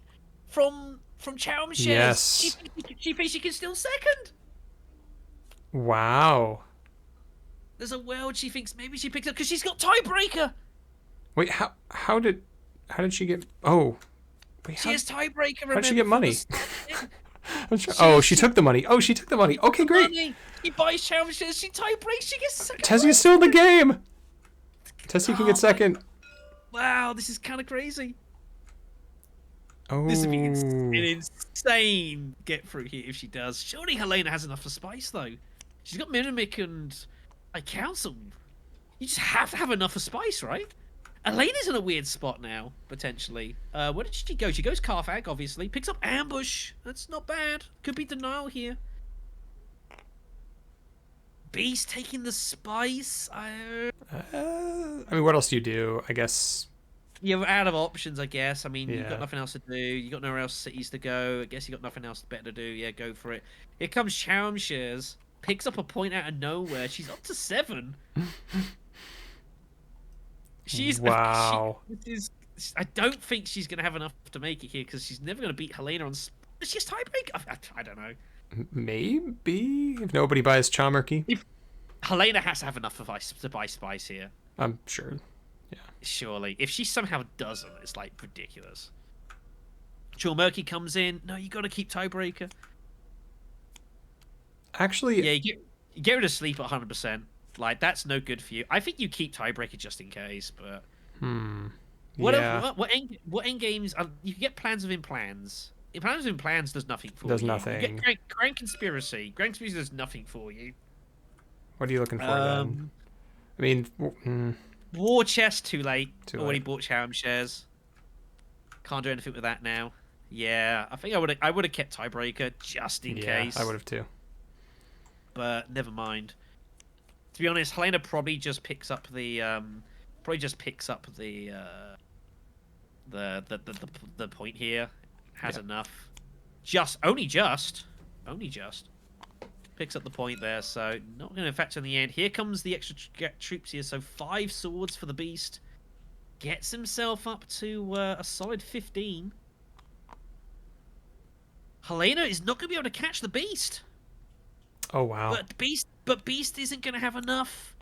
from Chatham Shares. Yes. She thinks she can still second. Wow. There's a world she thinks maybe she picks up because she's got tiebreaker. Wait, how did she get? Oh, wait, she has tiebreaker. How did she get money? She took the money. Oh, she took the money. Okay, great. Money. He buys Chatham Shares. She tiebreaks. She gets second. Tessia's still in the game. Tessia can get second. Wow, this is kind of crazy. Oh, this would be an insane get through here if she does. Surely Helena has enough for Spice though. She's got Mimic and Council. You just have to have enough for Spice, right? Elena's in a weird spot now, potentially. Where did she go? She goes Carthag, obviously. Picks up Ambush. That's not bad. Could be Denial here. Beast taking the Spice. I mean, what else do you do? I guess... You're out of options, I guess. I mean, yeah. You've got nothing else to do. You've got nowhere else cities to go. I guess you've got nothing else better to do. Yeah, go for it. Here comes Chatham Shares. Picks up a point out of nowhere. She's up to 7. Wow. I don't think she's going to have enough to make it here because she's never going to beat Helena on... Is she a tiebreak? I don't know. Maybe if nobody buys Chulmurky. Helena has to have enough to buy Spice here. I'm sure. Yeah. Surely. If she somehow doesn't, it's like ridiculous. Chulmurky comes in. No, you got to keep tiebreaker. Actually, yeah, you get rid of Sleep at 100%. Like, that's no good for you. I think you keep tiebreaker just in case, but... What end games... you can get Plans Within Plans. Plans Within Plans does nothing for you. Does nothing. You get Grand Conspiracy. Grand Conspiracy does nothing for you. What are you looking for, then? I mean... War Chest, too late. Too Already late. bought Chatham Shares. Can't do anything with that now. Yeah, I think I would have kept tiebreaker just in case. I would have too. But never mind. To be honest, Helena probably just picks up the the point here. Has enough. Only just picks up the point there. So not going to affect in the end. Here comes the extra troops here. So 5 swords for the beast. Gets himself up to a solid 15. Helena is not going to be able to catch the beast. Oh wow! But Beast isn't going to have enough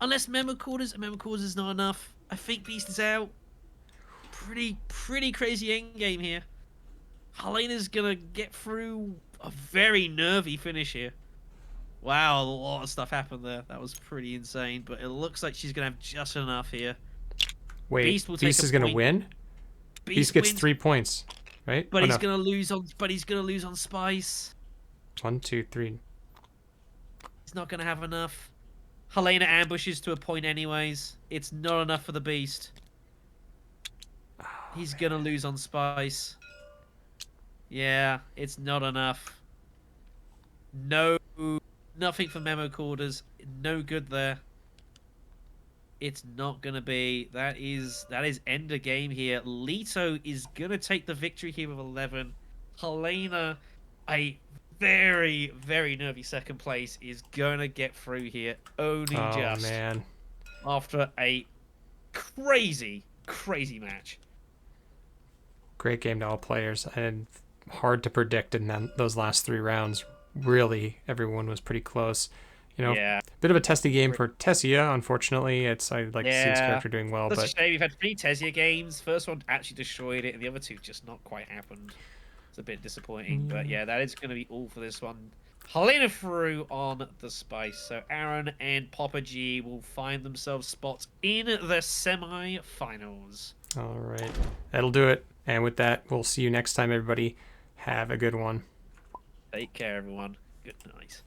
unless Memo Quarters. Memo Quarters is not enough. I think Beast is out. Pretty crazy end game here. Helena's going to get through a very nervy finish here. Wow, a lot of stuff happened there. That was pretty insane. But it looks like she's going to have just enough here. Wait, Beast is going to win? Beast gets 3 points, right? But he's going to lose on Spice. 1, 2, 3. He's not going to have enough. Helena ambushes to a point anyways. It's not enough for the Beast. He's going to lose on Spice. Yeah, it's not enough. Nothing for Memo Quarters. No good there. It's not going to be. That is end of game here. Leto is going to take the victory here with 11. Helena, a very, very nervy second place, is going to get through here only just. Man. After a crazy match. Great game to all players, and hard to predict in those last 3 rounds. Really, everyone was pretty close. You know, bit of a testy game for Tessia. Unfortunately, I'd like to see his character doing well. That's a shame. We've had 3 Tessia games. First one actually destroyed it, and the other 2 just not quite happened. It's a bit disappointing, but yeah, that is going to be all for this one. Helena through on the Spice. So Aaron and Pappa G will find themselves spots in the semi-finals. All right, that'll do it. And with that, we'll see you next time, everybody. Have a good one. Take care, everyone. Good night.